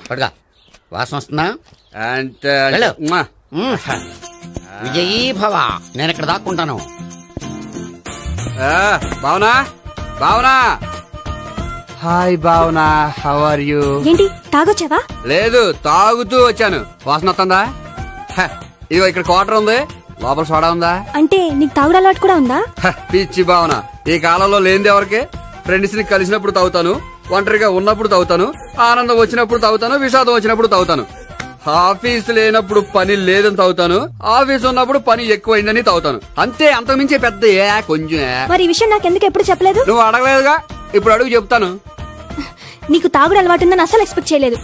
పట్టుగా. వాసన వస్తుందా? విజయీ భవ. నేను ఇక్కడ దాక్కుంటాను. Bhavana, Bhavana. Hi Bhavana, how are you? ఏంటి, తాగొచ్చావా? లేదు, తాగుతూ వచ్చాను. వాసన వస్తుందా? ఇదిగో ఇక్కడ క్వార్టర్ ఉంది, లోపల సోడా ఉందా? అంటే నీకు తాగుడు అలవాటు కూడా ఉందా? పిచ్చి భావన, ఈ కాలంలో లేనిది ఎవరికి? ఫ్రెండ్స్ ని కలిసినప్పుడు తాగుతాను, ఒంటరిగా ఉన్నప్పుడు తాగుతాను, ఆనందం వచ్చినప్పుడు తాగుతాను, విషాదం వచ్చినప్పుడు తాగుతాను. ఆఫీస్ లేనప్పుడు పని లేదని తాగుతాను, ఆఫీస్ ఉన్నప్పుడు పని ఎక్కువైందని తాగుతాను. అంతే, అంతకుమించే పెద్ద కొంచెం. మరి ఈ విషయం నాకెందుకు ఎప్పుడు చెప్పలేదు? నువ్వు అడగలేదుగా, ఇప్పుడు అడుగు చెప్తాను. నీకు తాగుడు అలవాటు ఉందని అసలు ఎక్స్పెక్ట్ చేయలేదు.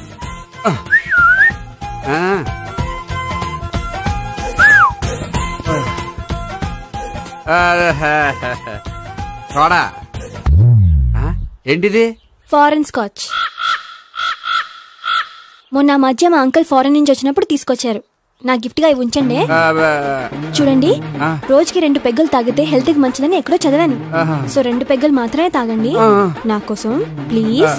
చూడా, ఏంటిది? Foreign scotch. మొన్న మధ్య మా అంకుల్ ఫారెన్ నుంచి వచ్చినప్పుడు తీసుకొచ్చారు. నా గిఫ్ట్ గా ఇవి ఉంచండి. చూడండి, రోజుకి 2 పెగ్గులు తాగితే హెల్త్ కి మంచిదని ఎక్కడో చదివాను. సో 2 పెగ్గులు మాత్రమే తాగండి నా కోసం ప్లీజ్.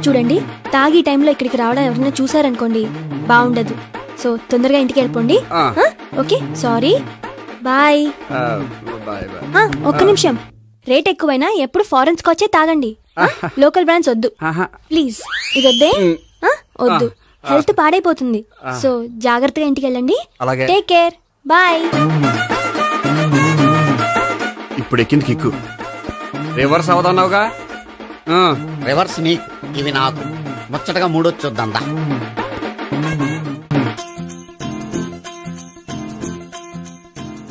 చూడండి, తాగి టైంలో ఇక్కడికి రావడం ఎవరైనా చూసారనుకోండి బాగుండదు. సో తొందరగా ఇంటికి వెళ్ళిపోండి. Okay, sorry, bye. ఒక్క నిమిషం, రేట్ ఎక్కువైనా ఎప్పుడు ఫారెన్ స్కాచే తాగండి, లోకల్ బ్రాండ్స్ వద్దు ప్లీజ్. ఇది వద్దే, వద్దు, హెల్త్ పాడైపోతుంది. సో జాగ్రత్తగా ఇంటికి వెళ్ళండి. Take care, bye. ఇప్పుడు ఎక్కింది కిక్కు. రివర్స్ అవదన్నావుగా? రివర్స్ నీకు, ఇవి నాకు. ముచ్చటగా 3 చూద్దాందా.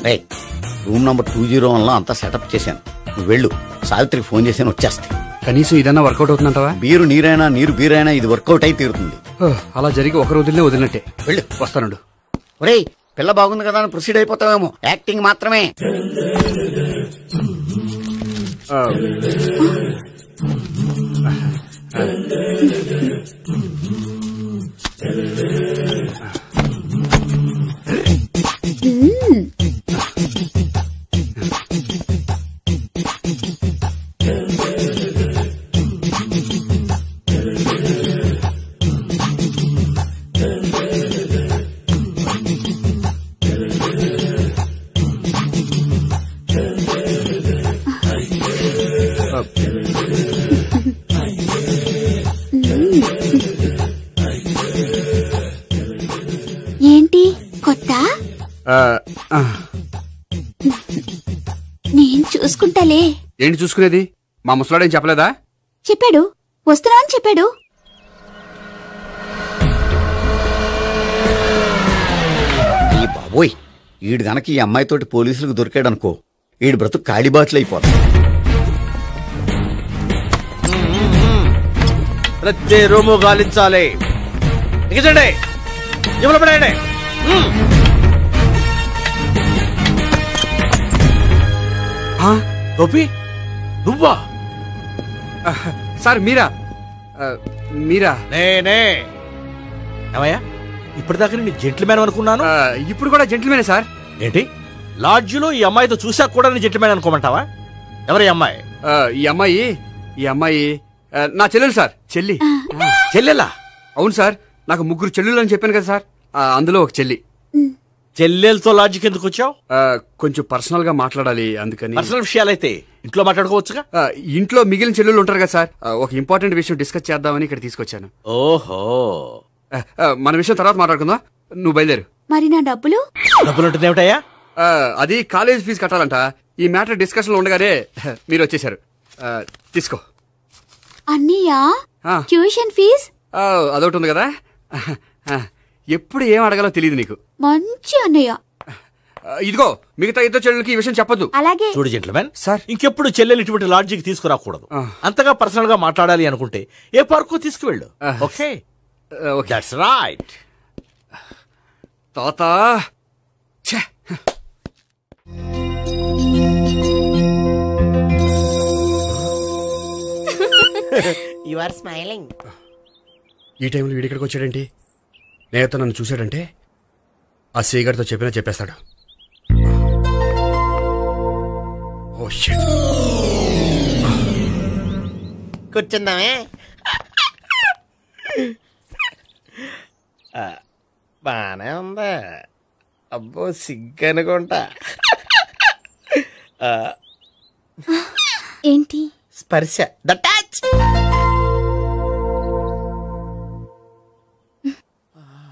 రే, రూమ్ నంబర్ 201లో అంతా సెటప్ చేశాను. నువ్వు వెళ్ళు, సావిత్రికి ఫోన్ చేశాను, వచ్చేస్తాయి. కనీసం ఇదన్నా వర్కౌట్ అవుతుందంటావా? బీరు నీరైనా నీరు బీరైనా ఇది వర్కౌట్ అయి తీరుతుంది. అలా జరిగి ఒక రోజులనే వదిలినట్టే. వెళ్ళు, వస్తానుండు. ఒరేయ్, పిల్ల బాగుంది కదా అని ప్రొసీడ్ అయిపోతావేమో. యాక్టింగ్ మాత్రమే. ఏంటి కొత్త? నేను చూసుకుంటాలే. ఏంటి చూసుకునేది? మా ముసలాడేం చెప్పలేదా? చెప్పాడు, వస్తున్నా అని చెప్పాడు. ఈ బాబోయ్, ఈడు గనక ఈ అమ్మాయితోటి పోలీసులకు దొరికాడనుకో, ఈడు బ్రతుకు కాళీబాట్లు అయిపోతాడు. ప్రతి రూము గాలించాలి. ఎగచండి, జబ్బులు పడండి. గోపి, నువ్వా? సార్ మీరా? మీరా? నేనే. ఏమయ్యా, ఇప్పటిదాకా నేను జెంట్లమ్యాన్ అనుకున్నాను. ఇప్పుడు కూడా జెంట్లమ్యానే సార్. ఏంటి, లాడ్జిలో ఈ అమ్మాయితో చూసాక కూడా నేను జెంట్లమ్యాన్ అనుకోమంటావా? ఎవరు ఈ అమ్మాయి? ఈ అమ్మాయి నా చెల్లెలు సార్. చెల్లెలా? అవును సార్, నాకు 3 చెల్లెలు అని చెప్పాను కదా సార్, అందులో ఒక చెల్లి. చెల్లెలతో లాడ్జికి ఎందుకు వచ్చావు? కొంచెం పర్సనల్ గా మాట్లాడాలి, అందుకని. పర్సనల్ విషయాలైతే ఇంట్లో మాట్లాడుకోవచ్చుగా. ఇంట్లో మిగిలిన చెల్లెలు ఉంటారు కదా సార్, ఒక ఇంపార్టెంట్ విషయం డిస్కస్ చేద్దామని ఇక్కడ తీసుకొచ్చాను. ఓహో, మన విషయం తర్వాత మాట్లాడుకుందాం. నువ్వు బయలుదేరు. మరి నా డబ్బులు? డబ్బులు ఉంటుంది ఏమిటయ్యా? అది కాలేజ్ ఫీజు కట్టాలంట. ఈ మ్యాటర్ డిస్కషన్ లో ఉండగానే మీరు వచ్చేసారు. తీసుకో. అన్నయ్యా, ట్యూషన్ ఫీజ్? అదొకటి ఉంది కదా. ఎప్పుడు ఏం అడగాలో తెలియదు నీకు. మంచి అన్నయ్య. ఇదిగో, మిగతా 2 చెల్లెలకి ఈ విషయం చెప్పొద్దు. అలాగే. చూడు జెంట్లమెన్ సార్, ఇంకెప్పుడు చెల్లెలు ఇటువంటి లాడ్జికి తీసుకురాకూడదు. అంతగా పర్సనల్ గా మాట్లాడాలి అనుకుంటే ఏ పార్కు తీసుకువెళ్ళు. Okay, that's right. తాత, యు ఆర్ స్మైలింగ్. ఈ టైంలో వీడిక్కడికి వచ్చాడేంటి? నేత నన్ను చూశాడంటే ఆ సీగర్తో చెప్పేస్తాడు. Oh shit. కూర్చుందామే. బానే ఉందా? అబ్బో, సిగ్గనుకుంటా. ఏంటి? స్పర్శ, ద టచ్.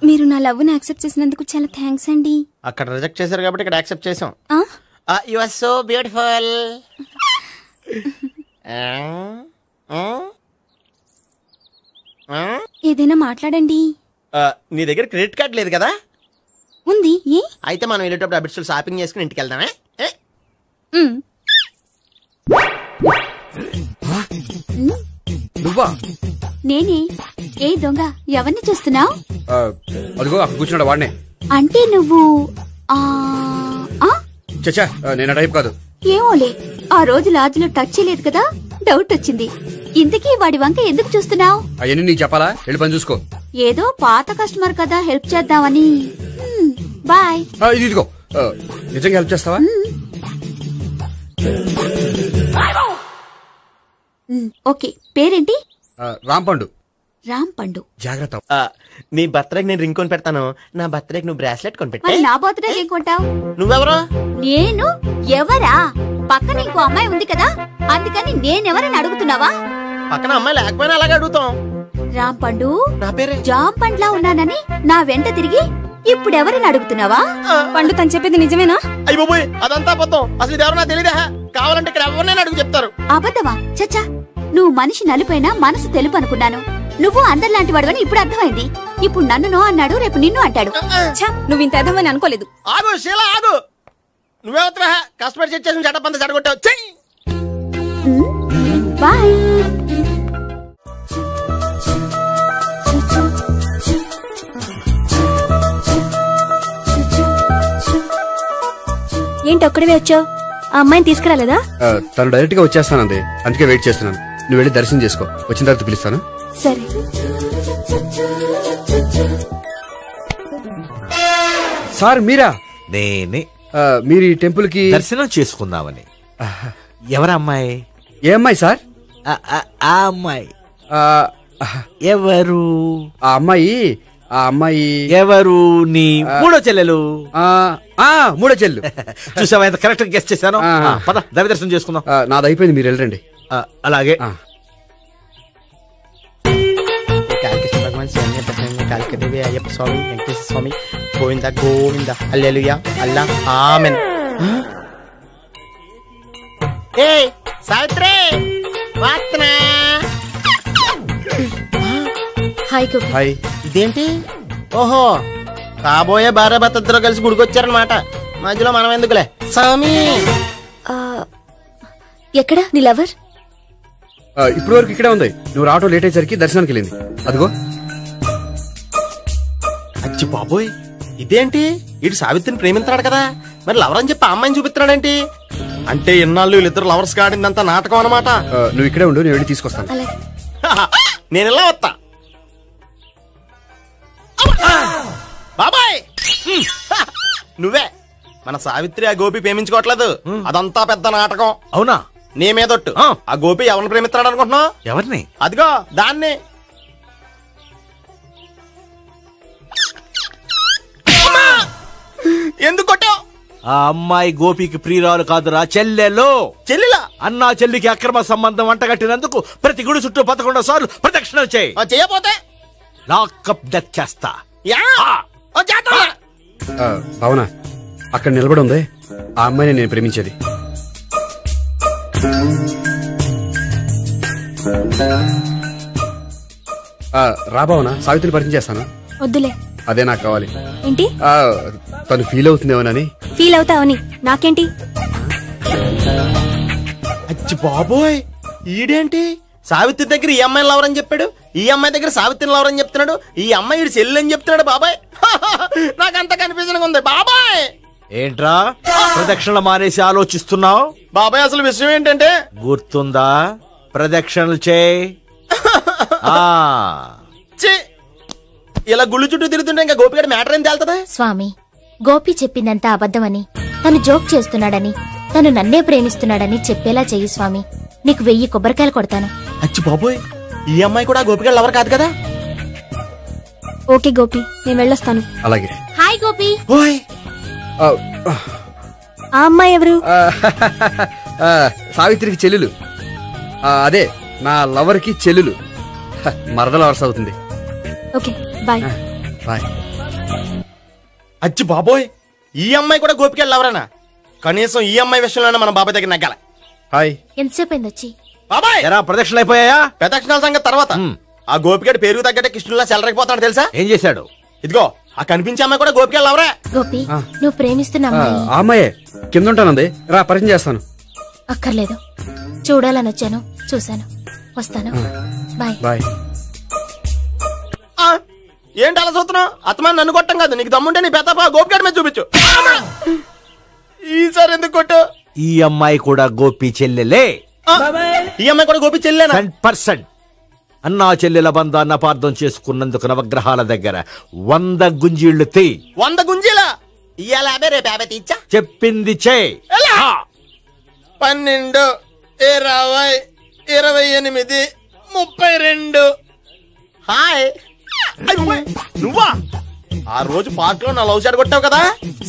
మీరు నా లవ్ ని యాక్సెప్ట్ చేసినందుకు చాలా థ్యాంక్స్ అండి. అక్కడ రిజెక్ట్ చేశారు కాబట్టి ఇక్కడ యాక్సెప్ట్ చేసాం. You are so beautiful. ఏదైనా మాట్లాడండి. నీ దగ్గర క్రెడిట్ కార్డ్ లేదు కదా? ఉంది. ఏ? అయితే మనం వెళ్ళేటప్పుడు అబిట్స్ షాపింగ్ చేసుకుని ఇంటికి వెళ్దామే. నువ్వా? నేనే. ఏ దొంగ, ఎవరిని చూస్తున్నావు? అదిగో అక్కడ కూర్చున్నాడు, వాడినే. అంటే నువ్వు చచ్చా, నేను టైప్ కాదు. ఏమోలే, ఆ రోజు లాడ్జిలో టచ్ చేయలేదు కదా, డౌట్ వచ్చింది. ఇంతకీ వాడి వంక ఎందుకు చూస్తున్నావు? అవన్నీ నీకు చెప్పాలా? వెళ్ళి పని చూసుకో. ఏదో పాత కస్టమర్ కదా, హెల్ప్ చేద్దామని. బాయ్. ఇదిగో, నిజంగా హెల్ప్ చేస్తావా? ఓకే. పేరేంటి? రాంపండు. రాంపండు. జాగ్రత్త. నీ బర్త్డేకి నేను రింగ్ కొని పెడతాను, నా బర్త్డేకి నువ్వు బ్రాస్లెట్ కొని పెట్టా. నా బర్త్డే ఏం కొంటావు? నువ్వెవరు? నేను ఎవరా? పక్కన ఇంకో అమ్మాయి ఉంది కదా, అందుకని నేనెవరని అడుగుతున్నావా? పక్కన అమ్మాయి లేకపోయినా అలాగే అడుగుతాం. రాంపండు, నా పేరే జాం పండ్లా ఉన్నానని నా వెంట తిరిగి ఇప్పుడెవరని అడుగుతున్నావా? పండు తను చెప్పేది నిజమేనా? అయ్య బాబోయ్, అదంతా అబద్ధం. అసలు ఇది ఎవరన్నా తెలియదా? కావాలంటే ఇక్కడ ఎవరినైనా అడుగు చెప్తారు. అబద్ధమా? చచ్చా, నువ్వు మనిషి నలుపైనా మనసు తెలుపు అనుకున్నాను. నువ్వు అందరిలాంటి వాడవని ఇప్పుడు అర్థమైంది. ఇప్పుడు నన్ను నో అన్నాడు, రేపు నిన్ను అంటాడు. నువ్వు ఇంత అర్థమని అనుకోలేదు. ఆగు శీల, ఆగు. నువ్వేవత్తవా? కస్టమర్ చెక్ చేసి చెడ్డ పంత చెడగొట్టావు. బాయ్. నువ్వేంటి ఒక్కడివే వచ్చావు? ఆ అమ్మాయిని తీసుకురాలేదా? తను డైరెక్ట్ గా వచ్చేస్తానంది, అందుకే వెయిట్ చేస్తున్నాను. నువ్వు వెళ్ళి దర్శనం చేసుకో, వచ్చిన తర్వాత పిలుస్తాను. సరే. సార్ మీరా? నేనే. మీరు ఈ టెంపుల్ కి దర్శనం చేసుకుందామని. ఎవరమ్మాయి? ఏ అమ్మాయి సార్? ఆ అమ్మాయి ఎవరు? ఆ అమ్మాయి ఎవరు? నీ మూడో చెల్లెలు. మూడో చెల్లు. చూసావా ఎంత కరెక్ట్ గా గెస్ట్ చేశాను. పద దైవ దర్శనం చేసుకుందాం. నాది అయిపోయింది, మీరు వెళ్ళండి. అలాగే. కాళికదేవి, అయ్యప్ప స్వామి, వెంకటేశ్వర స్వామి, గోవింద గోవింద, హల్లెలూయా, అల్లా, ఆమెన్. సావిత్రి వాత్నా. హాయ్. ఇదేంటి? ఓహో, కాబోయే భార్య భర్తద్దరు కలిసి గుడికొచ్చారనమాట. మధ్యలో మనం ఎందుకులే. స్వామి ఎక్కడ నీ లవర్? ఇప్పుడు వరకు ఇక్కడే ఉంది. నువ్వు రావటం లేట్ అయ్యేసరికి దర్శనానికి వెళ్ళింది. అదిగో. అచ్చి బాబోయ్, ఇదేంటి? ఇటు సావిత్రిని ప్రేమిస్తున్నాడు కదా, మరి లవర్ అని చెప్పి ఆ అమ్మాయిని చూపిస్తున్నాడేంటి? అంటే ఇన్నాళ్ళు వీళ్ళిద్దరు లవర్స్ కాడిందంతా నాటకం అనమాట. నువ్వు ఇక్కడే ఉండు, నేను వెళ్ళి తీసుకొస్తాను. నేను ఇలా వస్తా. బాబాయ్ నువ్వే. మన సావిత్రి ఆ గోపి ప్రేమించుకోవట్లేదు, అదంతా పెద్ద నాటకం. అవునా? నీ మీదొట్టు. ఆ గోపి ఎవరిని ప్రేమిస్తున్నాడు అనుకుంటున్నావు? ఎవరిని? అదిగో దాన్ని. ఎందుకు కొట్టావు? ఆ అమ్మాయి గోపికి ప్రియురాలు కాదురా, చెల్లెలు. చెల్లెలా? అన్నా చెల్లికి అక్రమ సంబంధం వంటగట్టినందుకు ప్రతి గుడి చుట్టూ 11 సార్లు ప్రదక్షిణలు చేయి. చేయపోతే లాకప్ డెత్ చేస్తా. అవునా? అక్కడ నిలబడి ఉంది ఆ అమ్మాయిని నేను ప్రేమించేది. రాబావునా, సావిత్రిని పరిచయం చేస్తాను. వద్దులే. అదే నాకు కావాలి. ఏంటి? తను ఫీల్ అవుతుందేమోనని. ఫీల్ అవుతావని నాకేంటి? అచ్చి బాబోయ్, ఈడేంటి సావిత్రి దగ్గర ఈ అమ్మాయిని లవర్ అని చెప్పాడు, ఈ అమ్మాయి దగ్గర సావిత్రిని లవర్ అని చెప్తున్నాడు, ఈ అమ్మాయి ఈడు చెల్లి అని చెప్తున్నాడు. బాబాయ్ నాకంత కన్ఫ్యూజన్ ఉంది. బాబాయ్ ఏంట్రా ప్రదక్షిణలు మానేసి ఆలోచిస్తున్నావు? బాబాయ్ అసలు విషయం ఏంటంటే, గుర్తుందా? ప్రదక్షిణలు చేయి. ఇలా గుళ్ళు చుట్టూ తిరుగుతుంటే ఇంకా గోపిగడ మ్యాటర్ ఏం తేలుతుందా? స్వామి, గోపి చెప్పిందంతా అబద్ధమని, తను జోక్ చేస్తున్నాడని, తను నన్నే ప్రేమిస్తున్నాడని చెప్పేలా చెయ్యి స్వామి. నీకు 1000 కొబ్బరికాయలు కొడతాను. అచ్చి బాబోయ్, ఈ అమ్మాయి కూడా గోపిగడ లవర్ కాదు కదా? ఓకే గోపి, నేను వెళ్ళొస్తాను. అలాగే. హాయ్ గోపి. ఆ అమ్మాయి ఎవరు? సావిత్రికి చెల్లెలు. అదే నా లవర్ కి చెల్లెలు. మరద లవర్స్ అవుతుంది. Okay bye. బాయ్. అచ్చి బాబోయ్, ఈ అమ్మాయి కూడా గోపిగడ లవరేనా? కనీసం ఈ అమ్మాయి విషయంలోనే మన బాబాయ్ దగ్గర నగ్గాల. హాయ్. ఎంతసేపు అయింది వచ్చి? బాబాయ్ ప్రదక్షిణలు అయిపోయాయా? ప్రదక్షిణాల సంగతి తర్వాత. ఆ గోపిగడ పేరు తగ్గట్టే కృష్ణులా చెలరైపోతాడు తెలుసా? ఏం చేశాడు? ఇదిగో ఆ కనిపించే అమ్మాయి కూడా గోపిగడ లవరే. గోపి, నువ్వు ప్రేమిస్తున్న అమ్మాయి అమ్మాయే కింద ఉంటానంది. రా పరిచయం చేస్తాను. అక్కర్లేదు, చూడాలని వచ్చాను, చూశాను, వస్తాను. బాయ్. బాయ్. ఏంటి అలా చూస్తున్నావు? అత్తమా నన్ను కొట్టం కాదు, నీకు దమ్ముంటే నీ పెద్దపా గోపిగడ మీద చూపించు. ఈసారి ఎందుకు కొట్టు? ఈ అమ్మాయి కూడా గోపి చెల్లెలే. ఈ అమ్మాయి కూడా గోపి చెల్లెనా? 100%. అన్నా చెల్లెల బంధాన్ని అపార్థం చేసుకున్నందుకు నవగ్రహాల దగ్గర 100 గుంజీళ్లు తీ. 100 గుంజీలా? ఇవాళ 50, రేపు 50 తీచ్చా. చెప్పింది చే. 12, 20, 28, 32. హాయ్. నువ్వా? ఆ రోజు పార్క్ లో నా లవ్ షాట్ కొట్టావు కదా,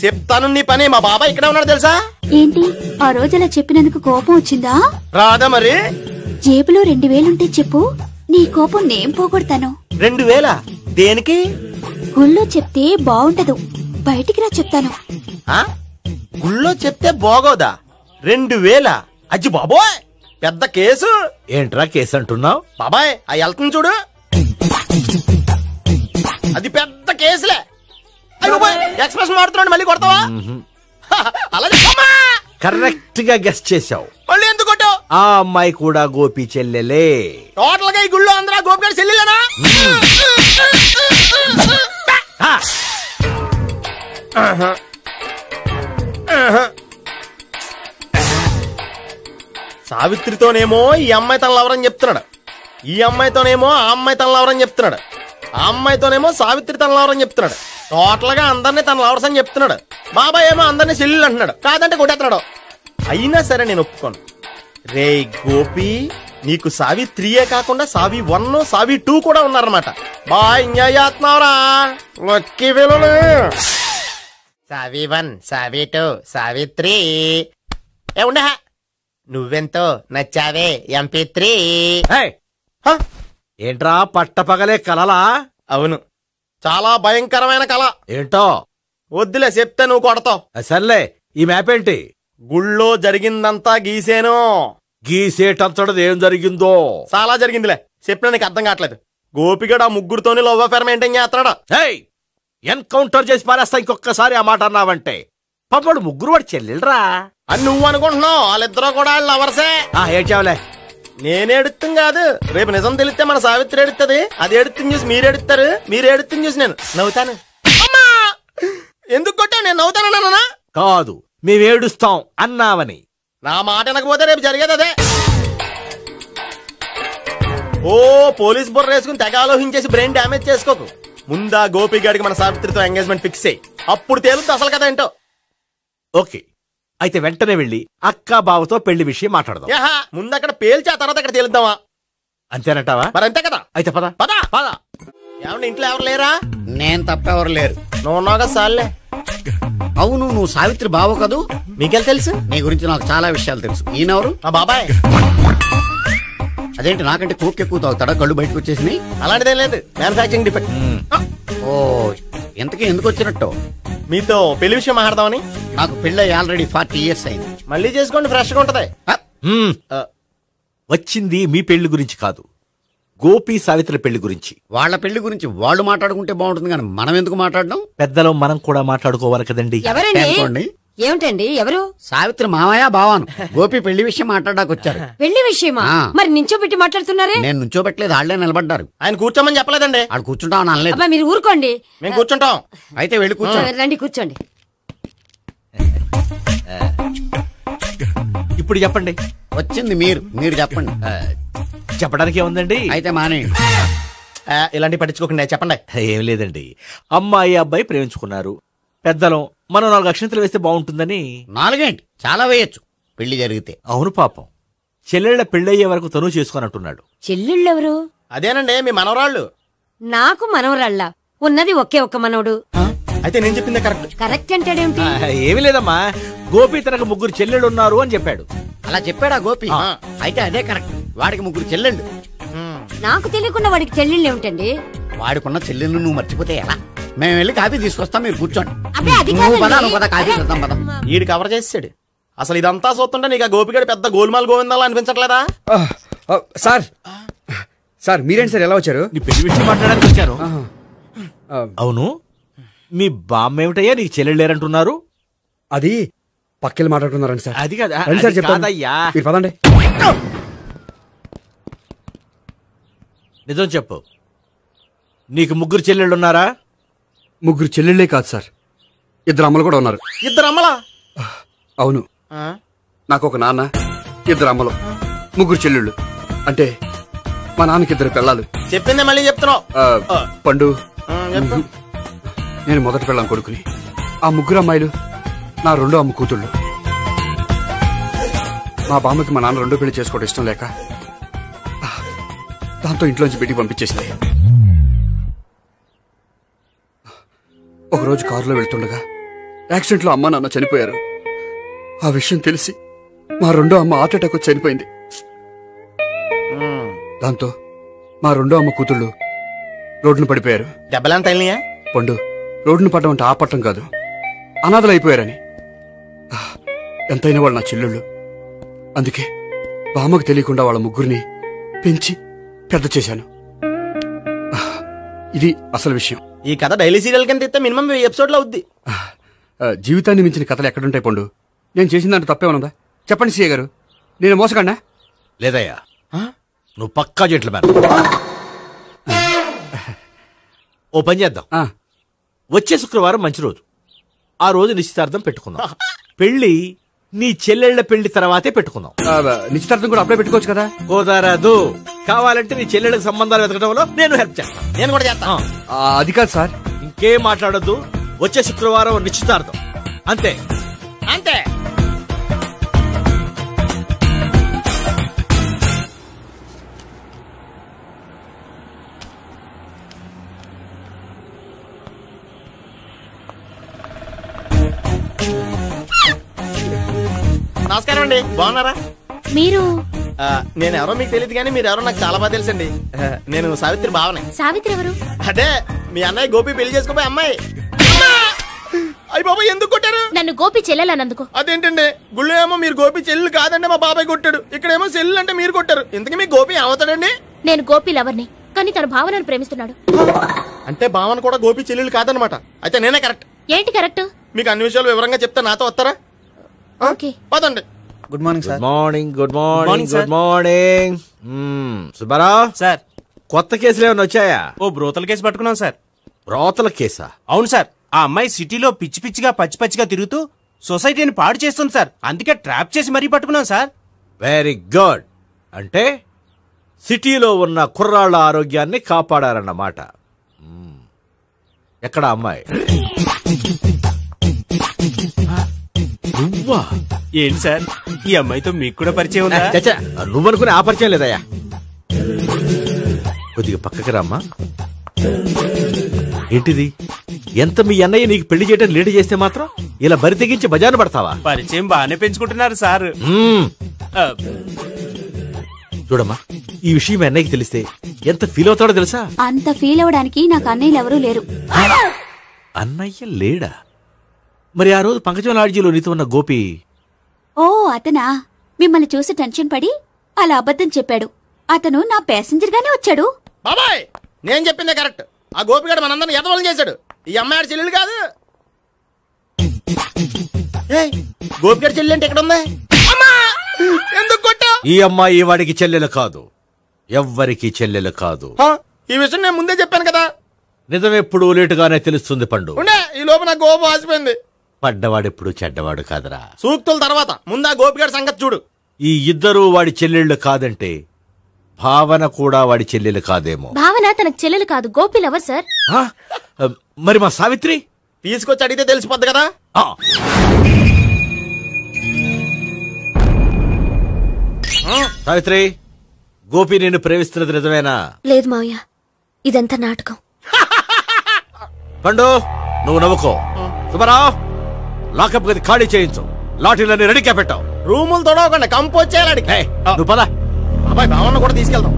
చెప్తాను నీ పని. మా బాబాయ్ ఇక్కడే ఉన్నాడు తెలుసా? ఏంటి ఆ రోజు అలా చెప్పినందుకు కోపం వచ్చిందా? రాదా మరి? జేబులో 2000 ఉంటే చెప్పు, నీ కోపం నేను పోగొడతాను. 2000? దేనికి? గుళ్ళో చెప్తే బాగుంటదు, బయటికి రా చెప్తాను. గుళ్ళో చెప్తే బాగోదా? 2000? అజ్జి బాబోయ్, పెద్ద కేసు. ఏంట్రా కేసు అంటున్నావు? బాబాయ్ ఆ వెళ్తుంది చూడు, అది పెద్ద కేసులే. ఎక్స్ప్రెస్ మాడుతున్నాడు, మళ్ళీ కొడతావా? అలా కరెక్ట్ గా గెస్ట్ చేసావు. మళ్ళీ ఎందుకు కొట్టావు? ఆ అమ్మాయి కూడా గోపి చెల్లెలే. టోటల్ గా ఈ గుళ్ళో అందరూ గోపి గారి చెల్లెలేనా? సావిత్రితోనేమో ఈ అమ్మాయి తన లవరని చెప్తున్నాడు, ఈ అమ్మాయితోనేమో ఆ అమ్మాయి తన లవరని చెప్తున్నాడు, ఆ అమ్మాయితోనేమో సావిత్రి తన లవరని చెప్తున్నాడు. టోటల్ గా అందరినీ తన లవర్స్ అని చెప్తున్నాడు. బాబాయ్ ఏమో అందరినీ చెల్లెలు అంటున్నాడు. కాదంటే కొట్టేస్తున్నాడు. అయినా సరే నేను ఒప్పుకోను. రే గోపి, నీకు సావి3 కాకుండా సావి1, సావి2 కూడా ఉన్నారన్నమాట. బాయ్ ఎంజాయ్ చేస్తున్నావురా. లక్కీ పిల్లలు. సావి1, సావి2, సావి3. ఉండే నువ్వెంతో నచ్చావే MP3. ఏంట్రా పట్టపగలే కలలా? అవును, చాలా భయంకరమైన కళ. ఏంటో వద్దులే, చెప్తే నువ్వు కొడతావు. సర్లే, ఈ మ్యాప్ ఏంటి? గుళ్ళో జరిగిందంతా గీసేను. గీసేటంతటది ఏం జరిగిందో? చాలా జరిగిందిలే, చెప్పినా నీకు అర్థం కావట్లేదు. గోపిగడు ఆ ముగ్గురుతోని లవ్ అఫేర్ మెయింటైన్ చేస్తున్నాడు. ఎన్కౌంటర్ చేసి పారేస్తా ఇంకొకసారి ఆ మాట అన్నావంటే. పాపడు ముగ్గురు వాడు చెల్లెలరా అని నువ్వు అనుకుంటున్నావు. వాళ్ళిద్దరూ కూడా లవర్సే. ఏడ్చావులే. నేనే ఎడుతుంది కాదు, రేపు నిజం తెలిస్తే మన సావిత్రి ఎడుతుంది. అది ఎడుతుంది చూసి మీరు ఎడుతారు, మీరు ఎడుతుంది చూసి నేను నవ్వుతాను. ఎందుకు కొట్టా? నేను నవ్వుతానన్నా? కాదు, మేమేడుస్తాం అన్నావని. నా మాట వినకపోతే రేపు జరిగేది అదే. ఓ పోలీస్ బుర్ర వేసుకుని తెగ ఆలోచించేసి బ్రెయిన్ డ్యామేజ్ చేసుకోకు. ముందా గోపిగాడికి మన సావిత్రితో ఎంగేజ్మెంట్ ఫిక్స్ అయ్యి అప్పుడు తేలుతుంది అసలు కదా ఏంటో. ఓకే, అయితే వెంటనే వెళ్ళి అక్క బావతో పెళ్లి విషయం మాట్లాడదాం. ముందు అక్కడ పేల్చి ఆ తర్వాత అక్కడ తేలుద్దామా? అంతేనంటావా? మరి అంతే కదా. అయితే పద పద పద. ఏమన్నా ఇంట్లో ఎవరు లేరా? నేను తప్ప ఎవరు లేరు. నువ్వు ఉన్నావు కదా సార్లే. అవును, నువ్వు సావిత్రి బావ కదూ? మీకెళ్ళి తెలుసు? నీ గురించి నాకు చాలా విషయాలు తెలుసు. ఈయనెవరు? మా బాబాయ్. అదేంటి నాకంటే కోక్ ఎక్కువ తాగుతాడా? కళ్ళు బయటకు వచ్చేసినాయి. అలాంటిదేం లేదు, మ్యానుఫాక్చరింగ్ డిఫెక్ట్. ఓ, ఎంతకీ ఎందుకు వచ్చినట్టు? మీతో పెళ్లి విషయం మాట్లాడదామని. నాకు పెళ్ళి ఆల్రెడీ 40 years అయింది. మళ్ళీ చేసుకోండి, ఫ్రెష్ గా ఉంటది. వచ్చింది మీ పెళ్లి గురించి కాదు, గోపి సావిత్రి పెళ్లి గురించి. వాళ్ళ పెళ్లి గురించి వాళ్ళు మాట్లాడుకుంటే బాగుంటుంది, కానీ మనం ఎందుకు మాట్లాడడం? పెద్దలో మనం కూడా మాట్లాడుకోవాలి కదండి. ఎవరండి? ఏమిటండి? ఎవరు? సావిత్రి మామయ్య బావాను. గోపి పెళ్లి విషయం మాట్లాడడానికి వచ్చారు. పెళ్లి విషయమా? మరి నించోబెట్టి మాట్లాడుతున్నారే? నేను నుంచోబెట్టలేదు, ఆళ్లే నిలబడ్డారు. ఆయన కూర్చోమని చెప్పలేదండి. ఆడు కూర్చుంటామని అనలేదు. అబ్బా, మీరు ఊరుకోండి. మేము కూర్చుంటాం. అయితే వెళ్ళి కూర్చోండి. రండి, కూర్చోండి. ఇప్పుడు చెప్పండి. వచ్చింది మీరు చెప్పండి. చెప్పడానికి ఏముందండి? అయితే మానేయండి. ఇలాంటివి పట్టించుకోకుండా చెప్పండి. ఏం లేదండి, అమ్మాయి అబ్బాయి ప్రేమించుకున్నారు. పెద్దలం మనం 4 అక్షంతలు వేస్తే బాగుంటుందని. 4 ఏంటి, చాలా వేయచ్చు పెళ్లి జరిగితే. అవును పాపం, చెల్లెళ్ళ పెళ్ళయ్యే వరకు తను చేసుకున్నట్టున్నాడు. చెల్లెళ్ళెవరు? అదేనండి మీ మనవరాళ్ళు. నాకు మనవరాళ్ళ ఉన్నది ఒకే ఒక్క మనవడు. అయితే నేను చెప్పిందే కరెక్ట్. కరెక్ట్ అంటాడేమిటి? ఏమి లేదమ్మా, గోపి తనకు 3 చెల్లెళ్ళు ఉన్నారు అని చెప్పాడు. అలా చెప్పాడా గోపి? అయితే అదే కరెక్ట్. వాడికి 3 చెల్లెళ్ళు. నాకు తెలియకుండా వాడికి చెల్లెళ్ళు ఏమిటండి? వాడికున్న చెల్లెళ్ళు నువ్వు మర్చిపోతే ఎలా? మేము వెళ్ళి కాఫీ తీసుకొస్తాం, మీరు కూర్చోండి. కాఫీ ఈడు కవర్ చేసాడు. అసలు ఇదంతా చూస్తుంటే నీకు ఆ గోపిగడు పెద్ద గోల్మాల్ గోవిందాలు అనిపించట్లేదా? సార్ సార్ మీరేంటి సార్ ఎలా వచ్చారు? నీ పెళ్లి విషయం మాట్లాడడానికి వచ్చాను. అవును, మీ బామ్మ ఏమిటయ్యా నీకు చెల్లెళ్ళు లేరంటున్నారు? అది పక్కెళ్ళి మాట్లాడుతున్నారండి సార్. అది కదా సార్ చెప్తాదయ్యా, మీరు పదండి. నిజం చెప్పు, నీకు 3 చెల్లెళ్ళు ఉన్నారా? 3 చెల్లెళ్ళే కాదు సార్, 2 అమ్మలు కూడా ఉన్నారు. 2 అమ్మలా? అవును, నాకు ఒక నాన్న, 2 అమ్మలు, 3 చెల్లెళ్ళు. అంటే మా నాన్నకి 2 పిల్లలు. చెప్పిందే మళ్ళీ చెప్తున్నావు. పండు, నేను మొదటి పిల్లం కొడుకుని. ఆ 3 అమ్మాయిలు నా 2వ అమ్మ కూతుళ్ళు. మా బామ్మకి మా నాన్న 2వ పెళ్లి చేసుకోవడం ఇష్టం లేక దాంతో ఇంట్లోంచి బిడ్డికి పంపించేసింది. ఒకరోజు కారులో వెళ్తుండగా యాక్సిడెంట్లో అమ్మ నాన్న చనిపోయారు. ఆ విషయం తెలిసి మా 2వ అమ్మ హార్ట్ అటాక్ వచ్చి చనిపోయింది. దాంతో మా 2వ అమ్మ కూతుళ్ళు రోడ్డును పడిపోయారు. దెబ్బలంత తగిలినాయా? పండు, రోడ్డును పడ్డం అంటే ఆపట్టం కాదు, అనాథలు అయిపోయారని. ఎంతైనా వాళ్ళు నా చెల్లెళ్ళు. అందుకే బామ్మకు తెలియకుండా వాళ్ళ 3 పెంచి పెద్ద చేశాను. ఇది అసలు విషయం. ఈ కథ డైలీ సీరియల్ కింద ఇస్తే మినిమం 1000 ఎపిసోడ్లు అవుద్ది. జీవితాన్ని మించిన కథలు ఎక్కడుంటాయి పండు? నేను చేసిన దాంట్లో తప్పే ఉన్నదా? చెప్పండి సీఏ గారు, నేను మోసగండా? లేదయ్యా, నువ్వు పక్కా జెంట్లమ్యాన్. ఓ పని చేద్దాం, వచ్చే శుక్రవారం మంచి రోజు. ఆ రోజు నిశ్చితార్థం పెట్టుకుందాం. పెళ్లి నీ చెల్లెళ్ల పెళ్లి తర్వాతే పెట్టుకుందాం. నిశ్చితార్థం కూడా అప్పుడే పెట్టుకోవచ్చు కదా. కుదరదు. కావాలంటే నీ చెల్లెళ్ళకి సంబంధాలు వెతకడంలో నేను హెల్ప్ చేస్తాను. నేను కూడా చేస్తాను. అది కాదు సార్. ఇంకేం మాట్లాడొద్దు. వచ్చే శుక్రవారం నిశ్చితార్థం. అంతే అంతే. నమస్కారం అండి, బాగున్నారా? మీరు నేను ఎవరో మీకు తెలియదు కానీ మీరు ఎవరో నాకు చాలా బాగా తెలుసండి. నేను సావిత్రి బావనే. సావిత్రి ఎవరు? అదే మీ అన్నయ్య గోపి పెళ్లి చేసుకోపోయి అమ్మాయి. అయ్యి బాబాయ్ ఎందుకు కొట్టారు? నన్ను గోపి చెల్లెలన్నందుకు. అదేంటండి గుళ్ళు ఏమో మీరు గోపి చెల్లి కాదండి మా బాబాయ్ కొట్టాడు, ఇక్కడేమో చెల్లి అంటే మీరు కొట్టారు. ఇంతకీ మీ గోపి ఏమవుతాడండి? నేను గోపి లవర్ని, కానీ తన భావనను ప్రేమిస్తున్నాడు. అంటే భావన కూడా గోపి చెల్లెలు కాదనమాట. అయితే నేనే కరెక్ట్. ఏంటి కరెక్ట్? మీకు అన్ని విషయాలు వివరంగా చెప్తే నాతో వస్తారా? ఓకే పదండి. Good morning sir. Morning. Good morning. Good morning. Subbarao sir, కొత్త కేసులు ఏమైనా వచ్చాయా? ఓ బ్రోతల కేసు పట్టుకున్నాం సార్. బ్రోతల కేసా? అవును సార్. ఆ అమ్మాయి సిటీలో పిచ్చి పిచ్చిగా పచ్చి పచ్చిగా తిరుగుతూ సొసైటీని పాడు చేస్తుంది సార్. అందుకే ట్రాప్ చేసి మరీ పట్టుకున్నాం సార్. Very good. అంటే సిటీలో ఉన్న కుర్రాళ్ళ ఆరోగ్యాన్ని కాపాడారన్నమాట. ఎక్కడ అమ్మాయి? నువ్వా? ఏంటి సార్, ఈ అమ్మాయితో మీకు కూడా పరిచయం ఉందా? నువ్వనుకునే ఆ పరిచయం లేదయ్యా. కొద్దిగా పక్కకి రామ్మా. ఏంటిది? ఎంత మీ అన్నయ్య నీకు పెళ్లి చేయడం లేట్ చేస్తే మాత్రం ఇలా బరి తెగించి బజారు పడతావా? పరిచయం బాగానే పెంచుకుంటున్నారు సార్. చూడమ్మా, ఈ విషయం మీ అన్నయ్యకి తెలిస్తే ఎంత ఫీల్ అవుతాడో తెలుసా? అంత ఫీల్ అవడానికి నాకు అన్నయ్యలు ఎవరూ లేరు. అన్నయ్య లేడా? మరి ఆ రోజు పంకజం లాడ్జీలో నీతో ఉన్న గోపి? ఓ అతనా? మిమ్మల్ని చూసి టెన్షన్ పడి అలా అబద్ధం చెప్పాడు. అతను నా ప్యాసింజర్ గానే వచ్చాడు. బాబాయ్ నేను చెప్పిందే కరెక్ట్. ఆ గోపిగాడు మనందరిని ఎదవలం చేశాడు. ఈ అమ్మాయి చెల్లెలు కాదు. గోపిగాడి చెల్లెలు అంటే ఎక్కడ ఉంది? ఎందుకు కొట్టా? ఈ అమ్మాయి వాడికి చెల్లెలు కాదు, ఎవ్వరికి చెల్లెలు కాదు. ఈ విషయం నేను ముందే చెప్పాను కదా. నిజమెప్పుడు లేటుగానే తెలుస్తుంది పండు. ఈ లోపు నా గోపు ఆసిపోయింది. పడ్డవాడెప్పుడు చెడ్డవాడు కాదురా. సూక్తుల తర్వాత ముందు ఆ గోపిగాడి సంగతి చూడు. ఈ ఇద్దరూ వాడి చెల్లెళ్ళు కాదంటే భావన కూడా వాడి చెల్లెలు కాదేమో. భావన తనకు చెల్లెలు కాదు, గోపి లవర్ సార్. మరి మా సావిత్రి? తీసుకొచ్చి అడిగితే తెలిసిపోద్ది కదా. సావిత్రి, గోపి నేను ప్రేమిస్తున్నది నిజమేనా? లేదు మావయ్య, ఇదంతా నాటకం. పండు నువ్వు నవ్వుకో. సుబ్బారావు, లాకప్ గది ఖాళీ చేయించు. లాఠీలన్నీ రెడీగా పెట్టావు. రూములు తొడవకుండా కంపోజ్ చేయాలి. నువ్వు పద. అబ్బాయి భావన కూడా తీసుకెళ్దాం.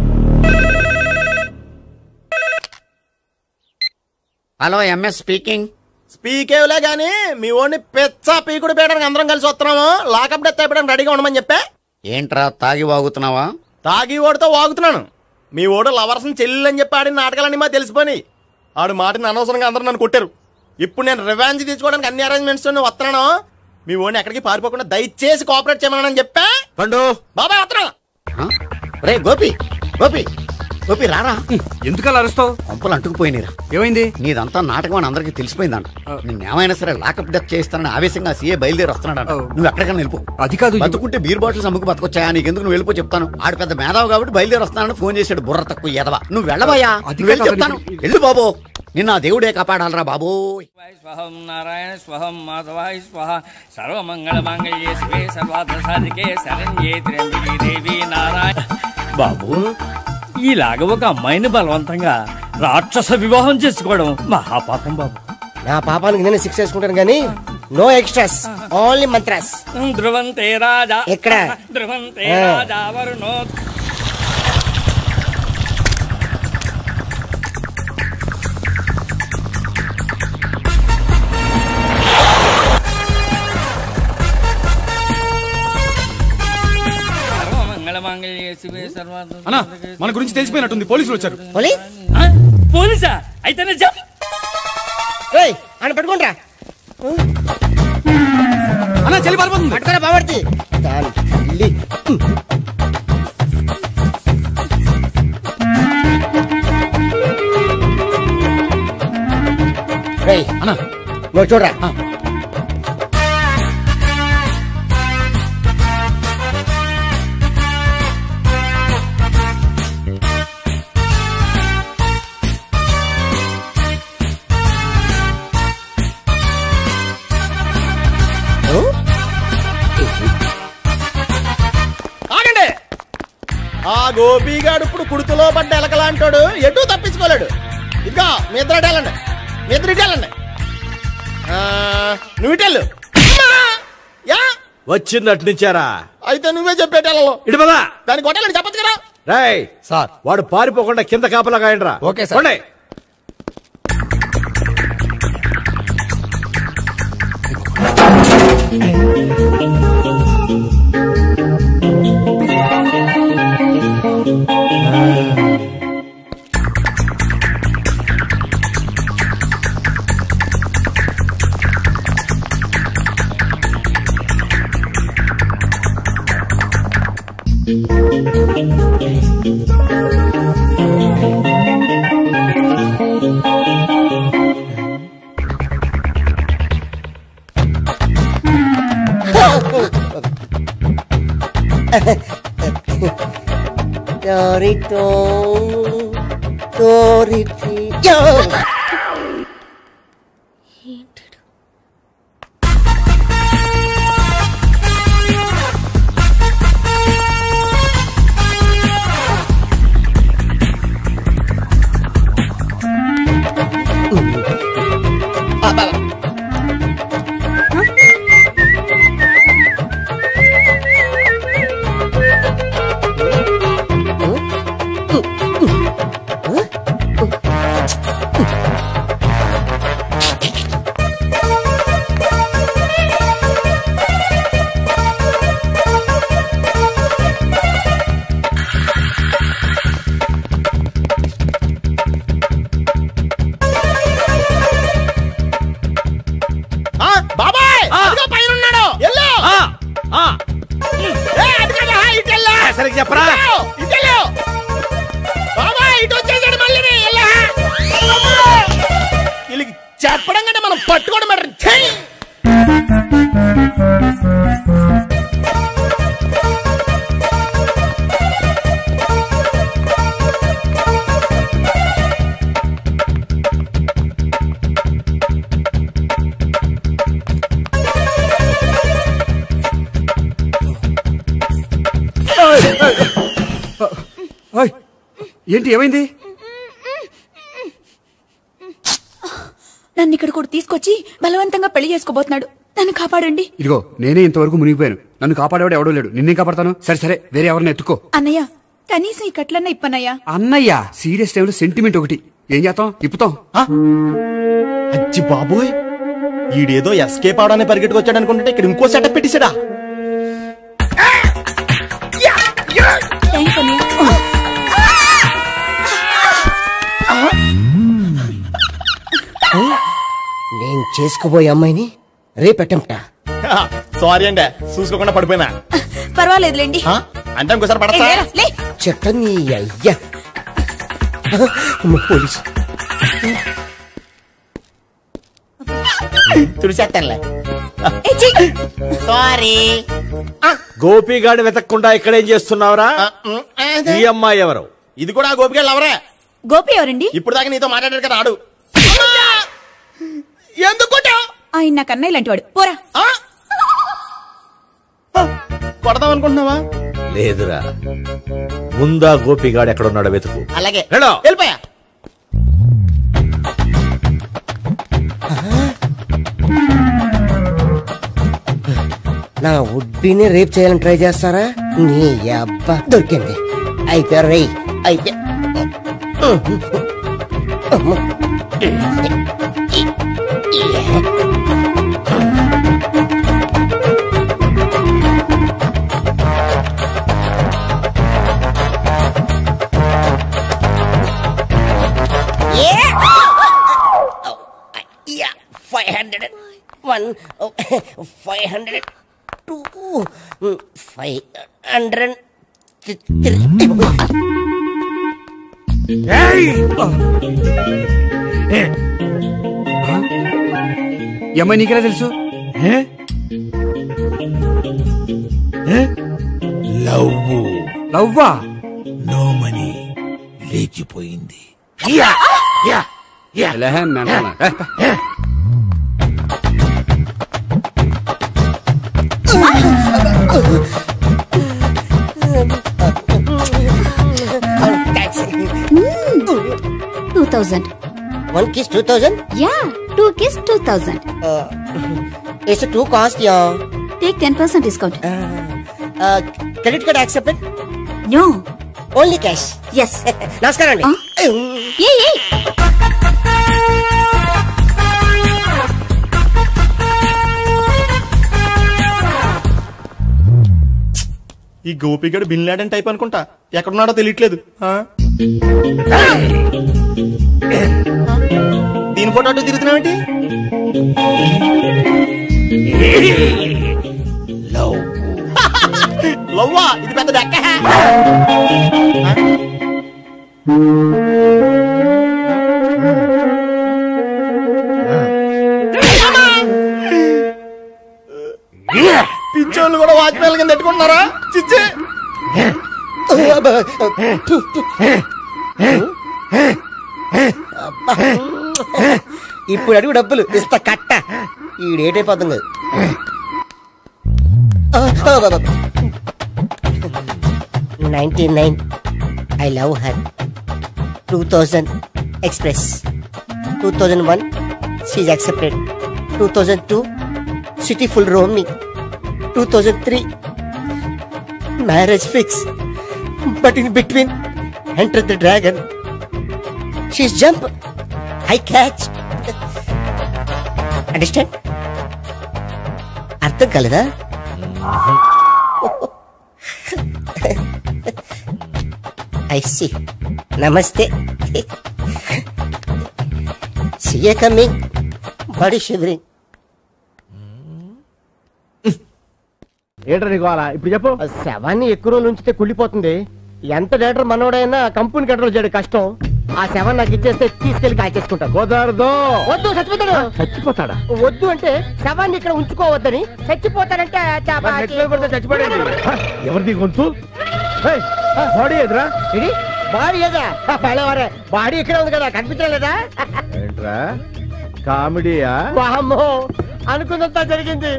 Hello, MS speaking. స్పీకేవ్లే గానీ మీ ఓడిని పెచ్చా పీకుడు పేయడానికి అందరం కలిసి వస్తున్నాము. లాకప్ డెత్ అయిపోయడానికి రెడీగా ఉండమని చెప్పే. ఏంట్రా తాగి వాగుతున్నావా? తాగి ఓడితో వాగుతున్నాను. మీ ఓడు లవర్స్ని చెల్లెలు అని చెప్పి ఆడిన నాటకాలన్నీ మా తెలిసిపోయి ఆడు మాటని అనవసరంగా అందరూ నన్ను కొట్టారు. ఇప్పుడు నేను రివెంజ్ తీసుకోవడానికి అన్ని అరేంజ్మెంట్స్ వస్తున్నాను. మీ ఓడిని ఎక్కడికి పారిపోకుండా దయచేసి కోఆపరేట్ చేయమని చెప్పా. పండు బాబాయ్ వస్తున్నా. రే గోపి, గోపి, గోపి రారా. ఎందుకలా అరుస్తావు? పంపులు అంటుకుపోయినరా. ఏమైంది? నీదంతా నాటకం అని అందరికి తెలిసిపోయిందంట. నేనేమైనా సరే లాకప్ డెత్ చేస్తానని ఆవేశంగా సీఏ బయలుదేరి వస్తున్నాడంట. నువ్వు ఎక్కడికైనా వెళ్ళిపో. అది కాదు, బతుకుంటే బీర్ బాటిల్స్ అమ్ముకు బతకొచ్చాయా? నీకెందుకు? నువ్వు వెళ్ళిపో చెప్తాను. ఆడు పెద్ద మేధావు కాబట్టి బయలుదేరి వస్తానని ఫోన్ చేశాడు. బుర్ర తక్కువ ఎదవా. నువ్వు వెళ్ళబోయా? చెప్తాను వెళ్ళు బాబో. నిన్న దేవుడే కాపాడాలరా బాబో. స్వహం నారాయణ స్వహం మాధవాయ స్వహ సర్వమంగళ మాంగళ్యే శివే సర్వార్థ సాధికే శరణ్యే త్ర్యంబకే దేవి నారాయణ. బాబు, ఇలాగ ఒక అమ్మాయిని బలవంతంగా రాక్షస వివాహం చేసుకోవడం మహాపాపం బాబు. నా పాపానికి నేను శిక్ష చేసుకుంటాను కానీ నో ఎక్స్ట్రాస్, ఓన్లీ మంత్రాస్. ధ్రువంతే రాజా ఎక్కడ? ధ్రువంతే రాజా వరుణో. అన్నా, మన గురించి తెలిసిపోయినట్టుంది. పోలీసులు వచ్చారు. పోలీసా? అయితేనే చెప్పు. అని పట్టుకుంటా. అన్నా చెల్లి పారిపోతుంది. పట్టుకోరా బావర్తి. అన్నా నువ్వు చూడరా. ఆ గోపిగాడు ఇప్పుడు కుడుతులో పడ్డ ఎలకలాంటాడు, ఎటు తప్పించుకోలేడు. ఇదిగో మీ ఇద్దరు వెళ్ళండి, మీ ఇద్దరు వెళ్ళండి. నువ్వు ఇటెళ్ళు. వచ్చిందటు నుంచారా? అయితే నువ్వే చెప్పేటెళ్ళలో ఇటు పదా. దానికి కొట్టాలని చెప్పచ్చు కదా. రాయ్ సార్, వాడు పారిపోకుండా కింద కాపలా కాయండిరా. Okay sir. చెప్పరా? చెప్పడం కంటే మనం పట్టుకోవడం మాట. ఏంటి ఏమైంది? నన్ను ఇక్కడ కూడా తీసుకొచ్చి బలవంతంగా పెళ్లి చేసుకోబోతున్నాడు. నన్ను కాపాడండి. ఇదిగో నేనే ఇంతవరకు మునిగిపోయాను. నన్ను కాపాడేవాడు ఎవడో లేడు. నిన్నే కాపాడతాను. సరే సరే, వేరే ఎవరిని ఎత్తుకో. అన్నయ్య, కనీసం ఈ కట్లన్నా ఇప్పనయ్యా. అన్నయ్య సీరియస్ టైంలో సెంటిమెంట్ ఒకటి. ఏం చేస్తాం? ఇప్పుతాం. అచ్చి బాబోయ్, ఈడేదో ఎస్కేప్ అవడానికి పరిగెట్టుకొచ్చాడు అనుకుంటే ఇక్కడ ఇంకో సెటప్ పెట్టేశాడా? నేను చేసుకోబోయే అమ్మాయిని రేపెట్టంట. సారీ అండి, చూసుకోకుండా పడిపోయినా. పర్వాలేదులేండి. అంటే ఇంకోసారి పడతా చెత్త నీ అయ్యా. పోలీసు తుడిచేస్తానులే. సారీ. గోపిగాడి వెతకకుండా ఇక్కడేం చేస్తున్నావురా? ఈ అమ్మాయి ఎవరు? ఇది కూడా గోపిగాడు ఎవరే? గోపి ఎవరండి? ఇప్పుడు దాకా నీతో మాట్లాడారు కదా, ఆడు. ఎందుకు ఆయన నాకు అన్నయ్య లాంటి వాడు. పోరా. కొడదాం అనుకుంటున్నావా? లేదురా, ముందా గోపిగాడు ఎక్కడున్నాడో వెతుకు. అలాగే హలో, వెళ్ళిపోయా. నా ఉడ్బీని రేప్ చేయాలని ట్రై చేస్తారా? నీ అబ్బా దొరికింది. అయిపోయారు రేయ్, అయిపోయా. Yeah, 500, 1, 500, 2, 500, 3. అమ్మాయి నీకెలా తెలుసు? లవ్వా? నో మనీ, లేచిపోయింది. 2000. 1 kiss 2000? Yeah, 2 kiss 2000. It's a too cost, yeah. Take 10% discount. Credit card accepted? No. Only cash? Yes. నమస్కారం అండి. ఈ గోపిగడు బిన్ లాడెన్ టైప్ అనుకుంటా, ఎక్కడున్నాడో తెలియట్లేదు. దీని ఫోటో అటు తిరుగుతున్నావేంటి? లవ్వా, ఇది పెద్ద దెక్క. పిచ్చోళ్ళు కూడా వాచ్మెన్ కింద పెట్టుకుంటున్నారా? చిచ్చే ఇప్పుడు అడుగు డబ్బులు ఇస్తా కట్ట. ఈ డేట్ అయిపోతాం కదా. 99 I love her. 2000 express. 2001 she's accepted. 2002 city full roaming. 2003 marriage fix. But in between enter the dragon. She's jump, I catch. Understand? అర్థం కలదా? I see. Namaste. See you coming. Body shivering. ఏంట్రా నీకు అలా ఇప్పుడు చెప్పు. శవాన్ని ఎక్కువ రోజులు ఉంచితే కుళ్ళిపోతుంది. ఎంత డేటర్ మనోడైనా కంపెనీ కంట్రోల్ చేయడం కష్టం. ఆ శవం నాకు ఇచ్చేస్తే తీసుకెళ్లి కాల్చేసుకుంటాను. కుదరదు. వద్దు, చచ్చిపోతాడు. చచ్చిపోతాడా? వద్దు అంటే శవాన్ని ఇక్కడ ఉంచుకోవద్దని. చచ్చిపోతాడంటే చచ్చిపోయాడు. ఎవరిది గొంతు? బాడీ ఎదురా? బాడీ ఏదా? పడేవారే బాడీ ఇక్కడ ఉంది కదా, కనిపించలేదా? ఏంట్రా కామెడీయా? వామ్మో, అనుకున్నంత జరిగింది.